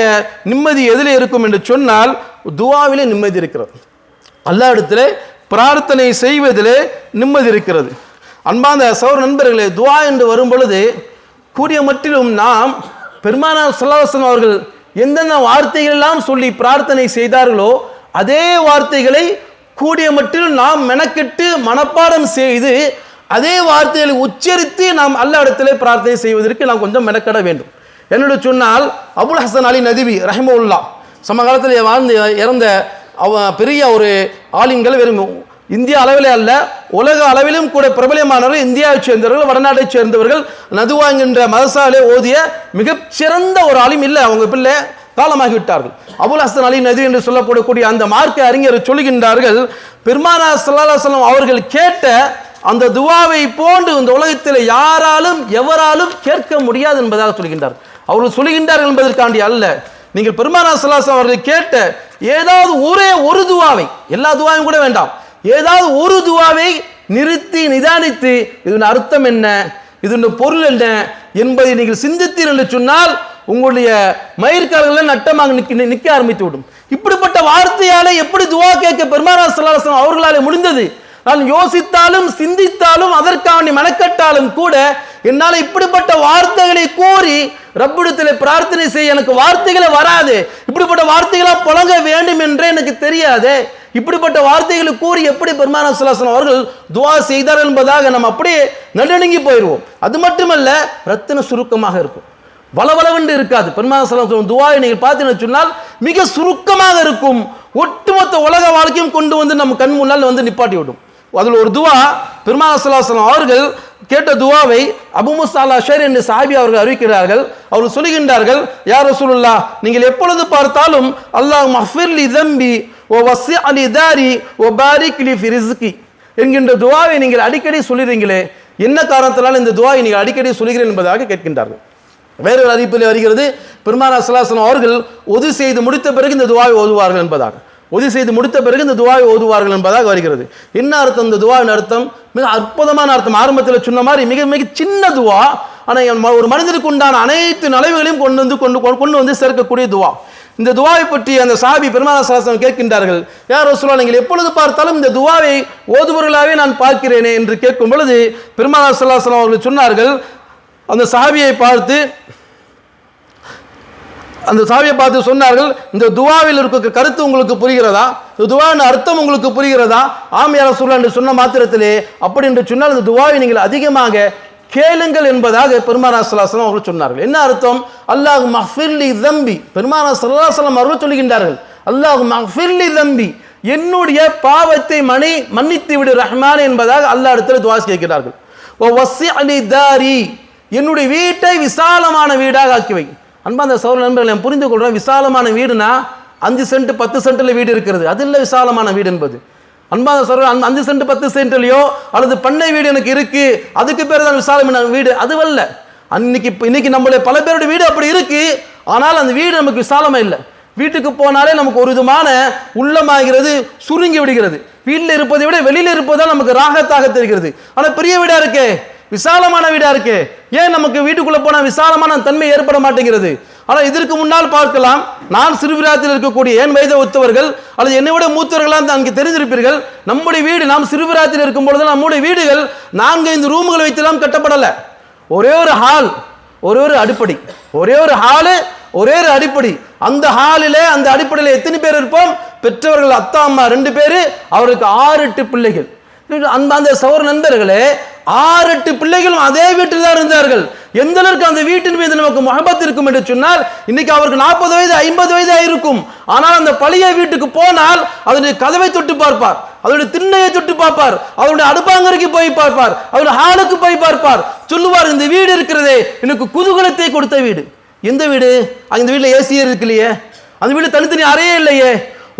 நிம்மதி எதில் இருக்கும் என்று சொன்னால் துஆவிலே நிம்மதி இருக்கிறது. அல்லாஹ் இடத்திலே பிரார்த்தனை செய்வதிலே நிம்மதி இருக்கிறது. அன்பார்ந்த சகோதர நண்பர்களே, துஆ என்று வரும் பொழுது கூடிய மட்டிலும் நாம் பெருமானார் ஸல்லல்லாஹு அலைஹி வஸல்லம் அவர்கள் எந்தெந்த வார்த்தைகள் எல்லாம் சொல்லி பிரார்த்தனை செய்தார்களோ அதே வார்த்தைகளை கூடிய மட்டிலும் நாம் மெனக்கெட்டு மனப்பாடம் செய்து அதே வார்த்தைகளை உச்சரித்து நாம் அல்லாஹ் இடத்திலே பிரார்த்தனை செய்வதற்கு நாம் கொஞ்சம் மெனக்கட வேண்டும். என்னோட சொன்னால் அபுல் ஹசன் அலி நதிவி ரஹிமஹுல்லா சமகாலத்தில் இறந்த பெரிய ஒரு ஆலிம்கள், வெறும் இந்திய அளவிலே அல்ல உலக அளவிலும் கூட பிரபலமானவர்கள், இந்தியாவைச் சேர்ந்தவர்கள், வடநாட்டைச் சேர்ந்தவர்கள், நதுவா என்கின்ற மதரசாவிலே ஓதிய மிகச்சிறந்த ஒரு ஆலிம் இல்லை, அவங்க பிள்ளை காலமாகிவிட்டார்கள். அபுல் ஹசன் அலி நதி என்று சொல்லப்படக்கூடிய அந்த மார்க்க அறிஞர் சொல்லுகின்றார்கள், பெருமானார் ஸல்லல்லாஹு அலைஹி வஸல்லம் அவர்கள் கேட்ட அந்த துவாவை போன்று இந்த உலகத்தில் யாராலும் எவராலும் கேட்க முடியாது என்பதாக சொல்கின்றார். அவர்கள் சொல்லுகின்றார்கள் என்பதற்காண்டி அல்ல, நீங்கள் பெருமானார் ஸல்லல்லாஹு அலைஹி வஸல்லம் அவர்கள் கேட்ட ஏதாவது ஒரே ஒரு துவாவை, எல்லா துவாவையும் கூட வேண்டாம், ஏதாவது ஒரு துவாவை நிறுத்தி நிதானித்து இதன் அர்த்தம் என்ன, இதன் பொருள் என்ன என்பதை நீங்கள் சிந்தித்தீர் என்று சொன்னால் உங்களுடைய மயிர்கால்கள் நட்டமாக நிற்க ஆரம்பித்து விடும். இப்படிப்பட்ட வார்த்தையாலே எப்படி துவா கேட்க பெருமானார் ஸல்லல்லாஹு அலைஹி வஸல்லம் அவர்களாலே முடிந்தது? நான் யோசித்தாலும் சிந்தித்தாலும் அதற்கான மெனக்கட்டாலும் கூட என்னால் இப்படிப்பட்ட வார்த்தைகளை கூறி ரப்பிடத்தில் பிரார்த்தனை செய்ய எனக்கு வார்த்தைகளை வராது. இப்படிப்பட்ட வார்த்தைகளா புழங்க வேண்டும் என்றே எனக்கு தெரியாது. இப்படிப்பட்ட வார்த்தைகளை கூறி எப்படி பெருமானார் ஸல்லல்லாஹு அலைஹி வஸல்லம் அவர்கள் துஆ செய்தார் என்பதாக நம்ம அப்படியே நடுநடுங்கி போயிடுவோம். அது மட்டுமல்ல, ரத்தின சுருக்கமாக இருக்கும், வளவளவென்று இருக்காது. பெருமானார் ஸல்லல்லாஹு அலைஹி வஸல்லம் துஆவை நீங்கள் பார்த்தீங்கன்னு சொன்னால் மிக சுருக்கமாக இருக்கும். ஒட்டுமொத்த உலக வாழ்க்கையும் கொண்டு வந்து நம்ம கண் முன்னால் வந்து நிப்பாட்டி விடும். அதில் ஒரு துவா பெருமானார் ஸல்லல்லாஹு அலைஹி வஸல்லம் அவர்கள் கேட்ட துவாவை அபு மூஸா அல்-அஷ்அரி என்ற சஹாபி அவர்கள் அறிவிக்கிறார்கள். அவர்கள் சொல்லுகின்றார்கள், யா ரசூலுல்லாஹ், நீங்கள் எப்பொழுது பார்த்தாலும் அல்லாஹ் மஃபிர் லி தம்பி வ வஸி லி தாரி வ பாரிக் லி ஃபி ரிஸ்கி என்கின்ற துவாவை நீங்கள் அடிக்கடி சொல்லுறீங்களே, என்ன காரணத்தினால் இந்த துவாவை நீங்கள் அடிக்கடி சொல்லுகிறீர்கள் என்பதாக கேட்கின்றார்கள். வேறொரு அறிவிப்பில் வருகிறது, பெருமானார் ஸல்லல்லாஹு அலைஹி வஸல்லம் அவர்கள் ஒது செய்து முடித்த பிறகு இந்த துவாவை ஓதுவார்கள் என்பதாக, ஒது செய்து முடித்த பிறகு இந்த துவாவை ஓதுவார்கள் என்பதாக வருகிறது. என்ன அர்த்தம்? இந்த துவாவின் அர்த்தம் மிக அற்புதமான அர்த்தம். ஆரம்பத்தில் சொன்ன மாதிரி மிக மிக சின்ன துவா, ஆனால் ஒரு மனிதனுக்கு உண்டான அனைத்து நலவுகளையும் கொண்டு வந்து சேர்க்கக்கூடிய துவா. இந்த துவாவை பற்றி அந்த சஹாபி பெருமானார் ஸல்லல்லாஹு அலைஹி வஸல்லம் கேட்கின்றார்கள், யா ரசூலல்லாஹ், நீங்கள் எப்பொழுது பார்த்தாலும் இந்த துவாவை ஓதுபவர்களாகவே நான் பார்க்கிறேனே என்று கேட்கும் பொழுது பெருமானார் ஸல்லல்லாஹு அலைஹி வஸல்லம் அவர்கள் சொன்னார்கள், அந்த சஹாபியை பார்த்து சொன்னார்கள், இந்த துவாவில் இருக்க கருத்து உங்களுக்கு புரிகிறதா, இந்த துவாவின் அர்த்தம் உங்களுக்கு புரிகிறதா? ஆம் யா ரசூலல்லாஹ் என்று சொன்ன மாத்திரத்திலே, அப்படி என்று சொன்னால் இந்த துவாவை நீங்கள் அதிகமாக கேளுங்கள் என்பதாக பெருமானார் ஸல்லல்லாஹு அலைஹி வஸல்லம் அவர்கள் சொன்னார்கள். என்ன அர்த்தம்? அல்லாஹ் மஃபிர் லி தம்பி, பெருமானார் ஸல்லல்லாஹு அலைஹி வஸல்லம் அவர்கள் சொல்லுகின்றார்கள், அல்லாஹ் மஃபிர் லி தம்பி, என்னுடைய பாவத்தை மன்னித்து விடு ரஹ்மான் என்பதாக அல்லாஹ் இடத்தில் துஆ கேட்கிறார்கள். வ வஸி லி தாரி, என்னுடைய வீட்டை விசாலமான வீடாக ஆக்கிவை. அன்பார்ந்த சகோதர நண்பர்களை புரிந்து கொள்றோம், விசாலமான வீடுனா 5 சென்ட் 10 சென்ட்ல வீடு இருக்கிறது, அது இல்லை விசாலமான வீடு என்பது. அன்பார்ந்த சகோதர, 5 சென்ட் 10 சென்ட்லையோ அல்லது பண்ணை வீடு எனக்கு இருக்கு, அதுக்கு பேர் தான் விசாலமான வீடு, அதுவல்ல. இன்னைக்கு நம்மளுடைய பல பேருடைய வீடு அப்படி இருக்கு, ஆனால் அந்த வீடு நமக்கு விசாலமா இல்லை. வீட்டுக்கு போனாலே நமக்கு ஒரு விதமான உள்ளமாகிறது, சுருங்கி விடுகிறது. வீட்டில் இருப்பதை விட வெளியில இருப்பதால் நமக்கு ராகத்தாக தெரிகிறது. ஆனால் பெரிய வீடா இருக்கே, விசாலமான வீடா இருக்கு, ஏன் நமக்கு வீட்டுக்குள்ள போனா விசாலமான தன்மை ஏற்பட மாட்டேங்கிறது? ஆனால் இதற்கு முன்னால் பார்க்கலாம், நான் சிறுபிராயத்தில் இருக்கக்கூடிய என் வயதை ஒத்தவர்கள் அல்லது என்னை விட மூத்தவர்களாம் அங்கே தெரிஞ்சிருப்பீர்கள், நம்முடைய வீடு நாம் சிறுபிராயத்தில் இருக்கும் பொழுது நம்முடைய வீடுகள் 4-5 ரூம்களை வைத்தெல்லாம் கட்டப்படலை. ஒரே ஒரு ஹால், ஒரே ஒரு அடிப்படை, ஒரே ஒரு ஹாலு, ஒரே ஒரு அடிப்படை. அந்த ஹாலிலே அந்த அடிப்படையில் எத்தனை பேர் இருப்போம்? பெற்றவர்கள் அத்தா அம்மா 2 பேரு, அவருக்கு 6-8 பிள்ளைகள். அந்த சகோதர நண்பர்களே, 6-8 பிள்ளைகளும் அதே வீட்டில் தான் இருந்தார்கள். எந்த அளவுக்கு அந்த வீட்டின் மீது நமக்கு முஹப்பத் இருக்கும் என்று சொன்னால், இன்னைக்கு அவருக்கு 40 வயது 50 வயது இருக்கும். ஆனால் அந்த பழைய வீட்டுக்கு போனால் அதனுடைய கதவை தொட்டு பார்ப்பார், அதனுடைய திண்ணையை தொட்டு பார்ப்பார், அதனுடைய அடுப்பாங்கரைக்கு போய் பார்ப்பார், அதனுடைய ஹாலுக்கு போய் பார்ப்பார். சொல்லுவார், இந்த வீடு இருக்கிறதே எனக்கு குதூகலத்தை கொடுத்த வீடு. எந்த வீடு? அந்த வீட்டில் ஏசியே இருக்கு இல்லையே, அந்த வீடு தனித்தனி அறையே இல்லையே,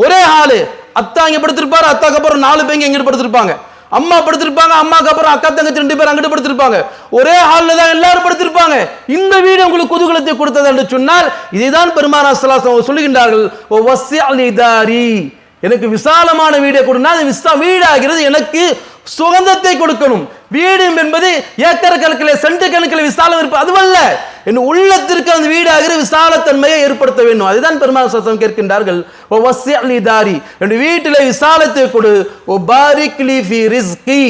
ஒரே ஹாலு, அத்தா இங்க படுத்திருப்பாரு, அத்தாக்கு அப்புறம் 4 பேங்க எங்கிட்டு படுத்திருப்பாங்க, அம்மா படுத்திருப்பாங்க, அம்மாக்கு அப்புறம் அக்கா தங்கச்சி 2 பேர் அங்கிட்டு படுத்திருப்பாங்க, ஒரே ஹால்ல தான் எல்லாரும் படுத்திருப்பாங்க. இந்த வீடு உங்களுக்கு குதூகலத்தை கொடுத்தது என்று சொன்னால் இதைதான் பெருமானார் ஸல்லல்லாஹு அலைஹி வஸல்லம் சொல்லுகின்றார்கள், ஓ வஸ்ஸிஅலி தாரி, எனக்கு விசாலமான வீடை கொடுனா அது வீடாகிறது எனக்கு சுகந்தத்தை கொடுக்கணும். வீடு என்பது ஏக்கர் கணக்கில் சென்ட் கணக்கில் விசாலம் இருப்பது அதுவல்ல, என் உள்ளத்திற்கு அந்த வீடாகிற விசாலத்தன்மையை ஏற்படுத்த வேண்டும். அதுதான் பெருமானார் ஸல்லல்லாஹு அலைஹி வஸல்லம் கேட்கின்றார்கள், ஓ வஸ்ஸிஅலி தாரி, என்னுடைய வீட்டிலே விசாலத்தை கொடு, ஓ பாரிக் லி ஃபீ ரிஸ்கி,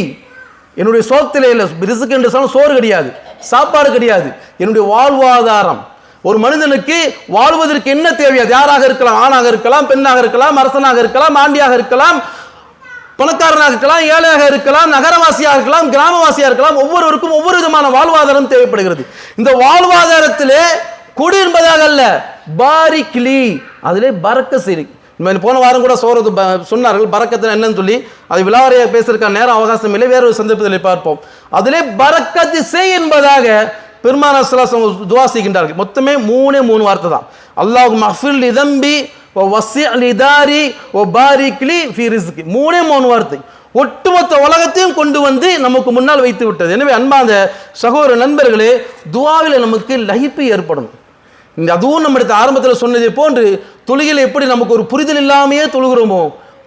என்னுடைய சோத்திலே இல்லை, ரிஸ்க் என்று சொன்னால் சோறு கிடையாது, சாப்பாடு கிடையாது, என்னுடைய வாழ்வாதாரம். ஒரு மனிதனுக்கு வாழ்வதற்கு என்ன தேவையாது, யாராக இருக்கலாம், ஆணாக இருக்கலாம், பெண்ணாக இருக்கலாம், அரசனாக இருக்கலாம், ஆண்டியாக இருக்கலாம், பணக்காரனாக இருக்கலாம், ஏழையாக இருக்கலாம், நகரவாசியாக இருக்கலாம், கிராமவாசியாக இருக்கலாம், ஒவ்வொருவருக்கும் ஒவ்வொரு விதமான வாழ்வாதாரம் தேவைப்படுகிறது. இந்த வாழ்வாதாரத்திலே குடி என்பதாக அல்ல, பாரிக்லி, அதிலே பரக்க செய்தி. போன வாரம் கூட சொன்னார்கள் பரக்கத்து என்னன்னு சொல்லி, அது விலாவரையாக பேசுறதுக்கான நேரம் அவகாசம் இல்லை, வேற ஒரு சந்தர்ப்பத்தில் பார்ப்போம். அதிலே பரக்கத்து செய் என்பதாக பெருமானார் ஸல்லல்லாஹு அலைஹி வஸல்லம் துஆ செய்கின்றார்கள். மொத்தமே 3 வார்த்தை தான். அல்லாஹும்ம அஃபிர் லி தம்பி வ வஸ்ஸி' லி தாரி வ பாரிக் லி ஃபீ ரிஸ்கி. 3 வார்த்தை ஒட்டுமொத்த உலகத்தையும் கொண்டு வந்து நமக்கு முன்னால் வைத்து விட்டது. எனவே அன்பார்ந்த சகோதர நண்பர்களே, துஆவில் நமக்கு லகிப்பு ஏற்படும். அதுவும் நம்மிடத்த ஆரம்பத்தில் சொன்னதை போன்று தொழுகையில் எப்படி நமக்கு ஒரு புரிதல் இல்லாமையே தொழுகிறோமோ,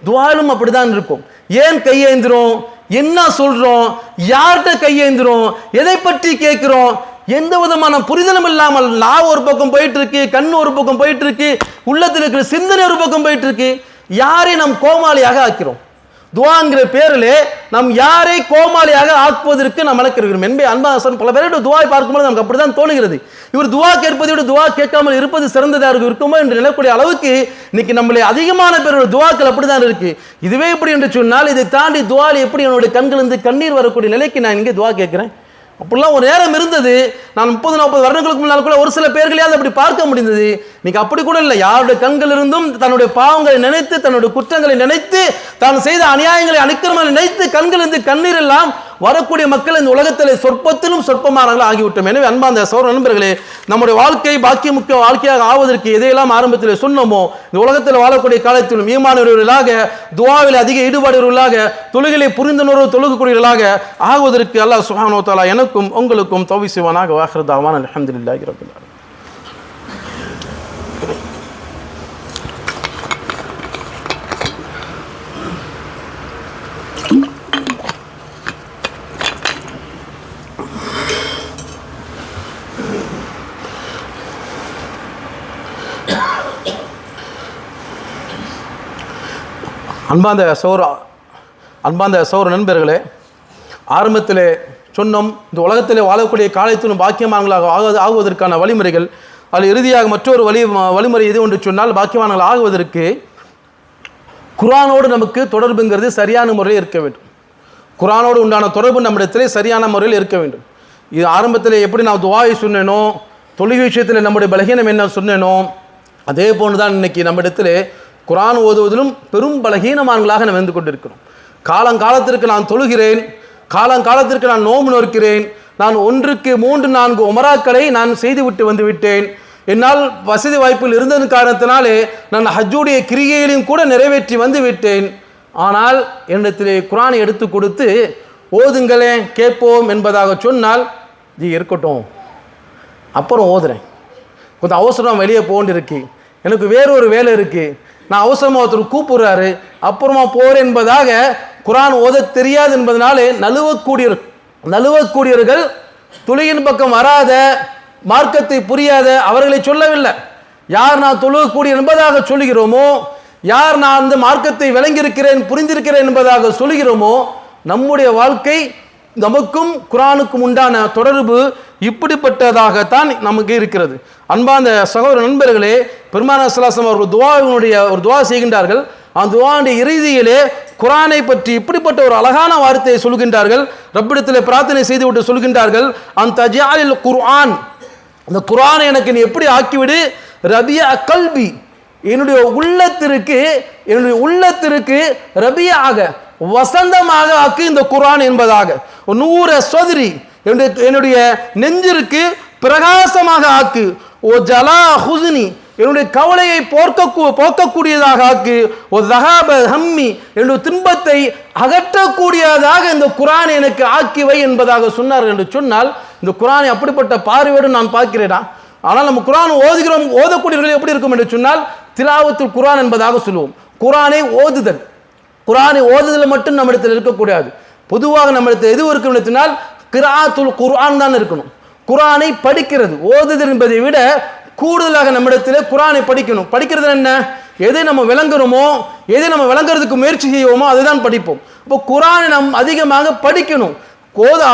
துஆலும் அப்படிதான் இருக்கும். ஏன் கையேந்திரோம், என்ன சொல்றோம், யார்கிட்ட கையேந்திரோம், எதை பற்றி கேட்கிறோம், எந்த விதமான புரிதலும் இல்லாமல் நான் ஒரு பக்கம் போயிட்டு இருக்கு, கண் ஒரு பக்கம் போயிட்டு இருக்கு, உள்ளத்தில் இருக்கிற சிந்தனை ஒரு பக்கம் போயிட்டு இருக்கு. யாரை நாம் கோமாளியாக ஆக்கிறோம்? துஆங்கிற பேரிலே நாம் யாரை கோமாளியாக ஆக்குவதற்கு நாம் நடக்கிறோம் என்பதை அன்பான பல பேரோட துஆவை பார்க்கும்போது நமக்கு அப்படிதான் தோணுகிறது. இவர் துஆ கேட்பதை விட துஆ கேட்காமல் இருப்பது சிறந்ததாக இருக்குமோ என்று நினைக்கக்கூடிய அளவுக்கு இன்னைக்கு நம்மளே அதிகமான பேரோட துஆக்கள் அப்படிதான் இருக்கு. இதுவே இப்படி என்று சொன்னால் இதை தாண்டி துஆவில் எப்படி என்னுடைய கண்களிலிருந்து கண்ணீர் வரக்கூடிய நிலைக்கு நான் இங்கே துஆ கேட்கிறேன். அப்படிலாம் ஒரு நேரம் இருந்தது. நான் 30-40 வருடங்களுக்கு முன்னால் கூட ஒரு சில பேர்களையாவது அப்படி பார்க்க முடிந்தது. இன்னைக்கு அப்படி கூட இல்லை. யாருடைய கண்கள் இருந்தும் தன்னுடைய பாவங்களை நினைத்து, தன்னுடைய குற்றங்களை நினைத்து, தான் செய்த அநியாயங்களை அனுக்கிரமங்களை நினைத்து கண்களிலிருந்து கண்ணீர் எல்லாம் வரக்கூடிய மக்கள் இந்த உலகத்தில் சொற்பத்திலும் சொற்பமானவர்கள் ஆகிவிட்டோம். எனவே அன்பார்ந்த சகோதர நண்பர்களே, நம்முடைய வாழ்க்கை பாக்கியமுக்கிய வாழ்க்கையாக ஆவதற்கு எதையெல்லாம் ஆரம்பத்தில் சொன்னோமோ, இந்த உலகத்தில் வாழக்கூடிய காலத்திலும் ஈமானுடையவர்களாக, துஆவில் அதிக ஈடுபாடுள்ளவர்களாக, தொழுகையை புரிந்துணர்வு தொழுகக்கூடியவர்களாக ஆகுவதற்கு அல்லாஹ் சுப்ஹானஹு வ தஆலா எனக்கும் உங்களுக்கும் தௌஃபீக் செய்வானாக. வாஹிரு தஅவானா அல்ஹம்துலில்லாஹி ரப்பில் ஆலமீன். அன்பார்ந்த சகோதர நண்பர்களே, ஆரம்பத்திலே சொன்னோம் இந்த உலகத்திலே வாழக்கூடிய காலத்திலும் பாக்கியவான்களாக ஆகுவதற்கான வழிமுறைகள். அதில் இறுதியாக மற்றொரு வழிமுறை எது ஒன்று சொன்னால், பாக்கியவான்கள் ஆகுவதற்கு குர்ஆனோடு நமக்கு தொடர்புங்கிறது சரியான முறையில் இருக்க வேண்டும். குர்ஆனோடு உண்டான தொடர்பு நம்மிடத்திலே சரியான முறையில் இருக்க வேண்டும். இது ஆரம்பத்தில் எப்படி நான் துஆவை சொன்னேனோ, தொழுகை விஷயத்தில் நம்முடைய பலகீனம் என்ன சொன்னேனோ, அதே போன்று தான் இன்னைக்கு நம்மிடத்திலே குர்ஆன் ஓதுவதிலும் பெரும் பலகீனமான்களாக நாம் வந்து கொண்டிருக்கிறோம். காலங்காலத்திற்கு நான் தொழுகிறேன், காலங்காலத்திற்கு நான் நோன்பு நோக்கிறேன், நான் 1க்கு 3-4 உமராக்களை நான் செய்துவிட்டு வந்து விட்டேன், என்னால் வசதி வாய்ப்பில் இருந்ததன் காரணத்தினாலே நான் ஹஜ்ஜுடைய கிரிகையிலையும் கூட நிறைவேற்றி வந்து விட்டேன். ஆனால் என்னிடத்திலே குர்ஆனை எடுத்து கொடுத்து ஓதுங்களே கேட்போம் என்பதாக சொன்னால், இது இருக்கட்டும் அப்புறம் ஓதுறேன், கொஞ்சம் அவசரம் வெளியே போண்டிருக்கு, எனக்கு வேறொரு வேலை இருக்குது, நான் அவசரமாக ஒருத்தர் கூப்பிடுறாரு அப்புறமா போகிறேன் என்பதாக குர்ஆன் ஓத தெரியாது என்பதனாலே நழுவக்கூடியவர்கள், தொழுகையின் பக்கம் வராத, மார்க்கத்தை புரியாத அவர்களை சொல்லவில்லை. யார் நான் தொழுகக்கூடிய என்பதாக சொல்லுகிறோமோ, யார் நான் அந்த மார்க்கத்தை விளங்கியிருக்கிறேன் புரிந்திருக்கிறேன் என்பதாக சொல்லுகிறோமோ, நம்முடைய வாழ்க்கை நமக்கும் குர்ஆனுக்கும் உண்டான தொடர்பு இப்படிப்பட்டதாகத்தான் நமக்கு இருக்கிறது. அன்பார்ந்த சகோதர நண்பர்களே, பெருமானார் ஸல்லல்லாஹு அலைஹி வஸல்லம் அவர்கள் ஒரு துஆ செய்கின்றார்கள். அந்த துஆவுடைய இறுதியிலே குர்ஆனை பற்றி இப்படிப்பட்ட ஒரு அழகான வார்த்தையை சொல்கின்றார்கள். ரப்பிடத்திலே பிரார்த்தனை செய்துவிட்டு சொல்கின்றார்கள், அந்த ஜஅலில் குர்ஆன், அந்த குர்ஆனை எனக்கு நீ எப்படி ஆக்கிவிடு, ரபியா கல்பி, என்னுடைய உள்ளத்திற்கு ரபியாக வசந்தமாக ஆக்கு இந்த குர்ஆன் என்பதாக, நூற சதுரி, என்னுடைய நெஞ்சிற்கு பிரகாசமாக ஆக்கு, ஓ ஜலா ஹுஸ்னி, என்னுடைய கவலையை போக்கக்கூடியதாக ஆக்கு, ஒரு தகாப ஹம்மி, என்னுடைய துன்பத்தை அகற்றக்கூடியதாக இந்த குர்ஆன் எனக்கு ஆக்கிவை என்பதாக சொன்னார் என்று சொன்னால், இந்த குர்ஆனை அப்படிப்பட்ட பார்வையோடு நான் பார்க்கிறேனா? ஆனால் நம்ம குர்ஆன் ஓதக்கூடியவர்கள் எப்படி இருக்கும் என்று சொன்னால் திலாவத்துல் குர்ஆன் என்பதாக சொல்லுவோம். குர்ஆனை ஓதுதல், குர்ஆனை ஓதுதல் மட்டும் நம்மிடத்தில் இருக்கக்கூடாது. பொதுவாக நம்மிடத்தில் எது இருக்கும் என்று சொன்னால் கிராத்துல் குர்ஆன் தான் இருக்கணும். குர்ஆனை படிக்கிறது, ஓதுதல் என்பதை விட கூடுதலாக நம்மிடத்தில் குர்ஆனை படிக்கணும். படிக்கிறது என்ன? எதை நம்ம விளங்குறோமோ, எதை நம்ம விளங்குறதுக்கு முயற்சி செய்வோமோ அதுதான் படிப்போம். இப்போ குர்ஆனை நாம் அதிகமாக படிக்கணும்.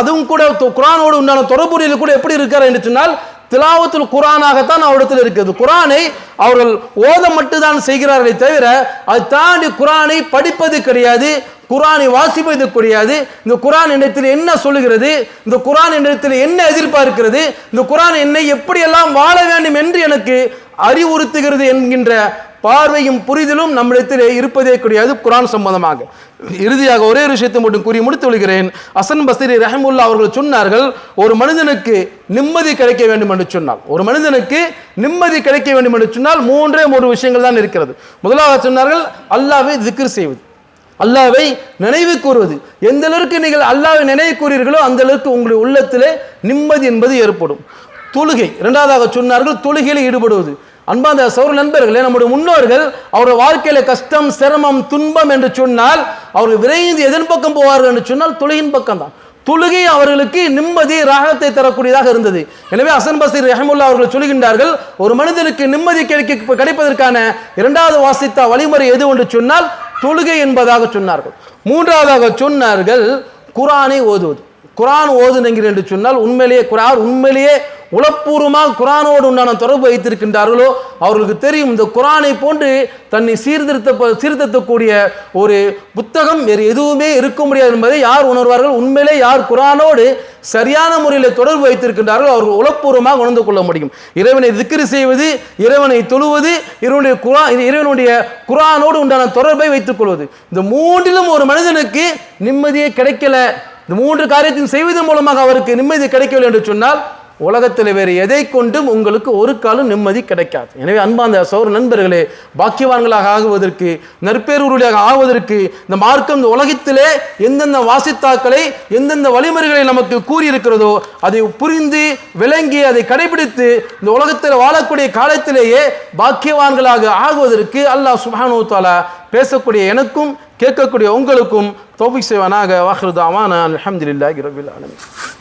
அதுவும் கூட குர்ஆனோடு உண்டான தொடர்புடையில் கூட எப்படி இருக்கார் என்று சொன்னால் திலாவத்துல் குர்ஆனாகத்தான் அவரிடத்தில் இருக்கிறது. குர்ஆனை அவர்கள் ஓத மட்டும்தான் செய்கிறார்களே தவிர அதை தாண்டி குர்ஆனை படிப்பது கிடையாது, குர்ஆனை வாசிப்பது கிடையாது. இந்த குர்ஆன் என்னிடத்தில் என்ன சொல்லுகிறது, இந்த குர்ஆன் என்னிடத்தில் என்ன எதிர்பார்க்கிறது, இந்த குர்ஆன் என்னை எப்படியெல்லாம் வாழ வேண்டும் என்று எனக்கு அறிவுறுத்துகிறது என்கின்ற பார்வையும் புரிதலும் நம்மிடத்தில் இருப்பதே கிடையாது குர்ஆன் சம்பந்தமாக. இறுதியாக ஒரே ஒரு விஷயத்தை மட்டும் கூறி முடித்து விடுகிறேன். ஹசன் பஸ்ரி ரஹ்மத்துல்லாஹி அவர்கள் சொன்னார்கள், ஒரு மனிதனுக்கு நிம்மதி கிடைக்க வேண்டும் என்று சொன்னால், ஒரு மனிதனுக்கு நிம்மதி கிடைக்க வேண்டும் என்று சொன்னால் மூன்றே மூன்று விஷயங்கள் தான் இருக்கிறது. முதலாவது சொன்னார்கள் அல்லாஹ்வை திக்ர் செய்வது, அல்லாஹ்வை நினைவு கூறுவது. எந்த அளவுக்கு நீங்கள் அல்லாஹ்வை நினைவு கூறுவீர்களோ அந்த அளவுக்கு உங்களுடைய உள்ளத்திலே நிம்மதி என்பது ஏற்படும். தொழுகை இரண்டாவதாக சொன்னார்கள், தொழுகையில் ஈடுபடுவது. அன்பார்ந்த சகோதர நண்பர்களே, நம்முடைய முன்னோர்கள் அவருடைய வாழ்க்கையில கஷ்டம், சிரமம், துன்பம் என்று சொன்னால் அவர்கள் விரைந்து எதன் பக்கம் போவார்கள் என்று சொன்னால் தொழுகையின் பக்கம் தான். தொழுகை அவர்களுக்கு நிம்மதி, ராகத்தை தரக்கூடியதாக இருந்தது. எனவே ஹசன் பஸ்ரி ரஹ்மத்துல்லாஹி அவர்கள் சொல்கின்றார்கள், ஒரு மனிதனுக்கு நிம்மதி கிடைப்பதற்கான இரண்டாவது வாசித்த வழிமுறை எது என்று சொன்னால் தொழுகை என்பதாக சொன்னார்கள். மூன்றாவதாக சொன்னார்கள் குர்ஆனை ஓதுவது. குர்ஆன் ஓதுனீர்கள் என்று சொன்னால் உண்மையிலேயே உளப்பூர்வமாக குர்ஆனோடு உண்டான தொடர்பு வைத்திருக்கின்றார்களோ அவர்களுக்கு தெரியும், இந்த குர்ஆனை போன்று தன்னை சீர்திருத்தக்கூடிய ஒரு புத்தகம் வேறு எதுவுமே இருக்க முடியாது என்பதை யார் உணர்வார்கள்? உண்மையிலே யார் குர்ஆனோடு சரியான முறையில் தொடர்பு வைத்திருக்கின்றார்களோ அவர்கள் உளப்பூர்வமாக உணர்ந்து கொள்ள முடியும். இறைவனை திக்ர் செய்வது, இறைவனை தொழுவது, இறைவனுடைய குர்ஆனோடு உண்டான தொடர்பை வைத்துக் கொள்வது, இந்த மூன்றிலும் ஒரு மனிதனுக்கு நிம்மதியே கிடைக்கல, இந்த மூன்று காரியத்தையும் செய்வதன் மூலமாக அவருக்கு நிம்மதி கிடைக்கவில்லை என்று சொன்னால் உலகத்தில் வேறு எதை கொண்டும் உங்களுக்கு ஒரு காலம் நிம்மதி கிடைக்காது. எனவே அன்பார்ந்த சகோதர நண்பர்களே, பாக்கியவான்களாக ஆகுவதற்கு, நற்பேரூருடையாக ஆகுவதற்கு இந்த மார்க்கம் இந்த உலகத்திலே எந்தெந்த வாசித்தாக்களை, எந்தெந்த வழிமுறைகளை நமக்கு கூறியிருக்கிறதோ அதை புரிந்து விளங்கி அதை கடைபிடித்து இந்த உலகத்தில் வாழக்கூடிய காலத்திலேயே பாக்கியவான்களாக ஆகுவதற்கு அல்லாஹ் சுப்ஹானஹு வ தஆலா பேசக்கூடிய எனக்கும் கேட்கக்கூடிய உங்களுக்கும் தௌஃபீக் செய்வானாக. வாஹிரு தஅவானா அல்ஹம்துலில்லாஹி ரப்பில் ஆலமீன்.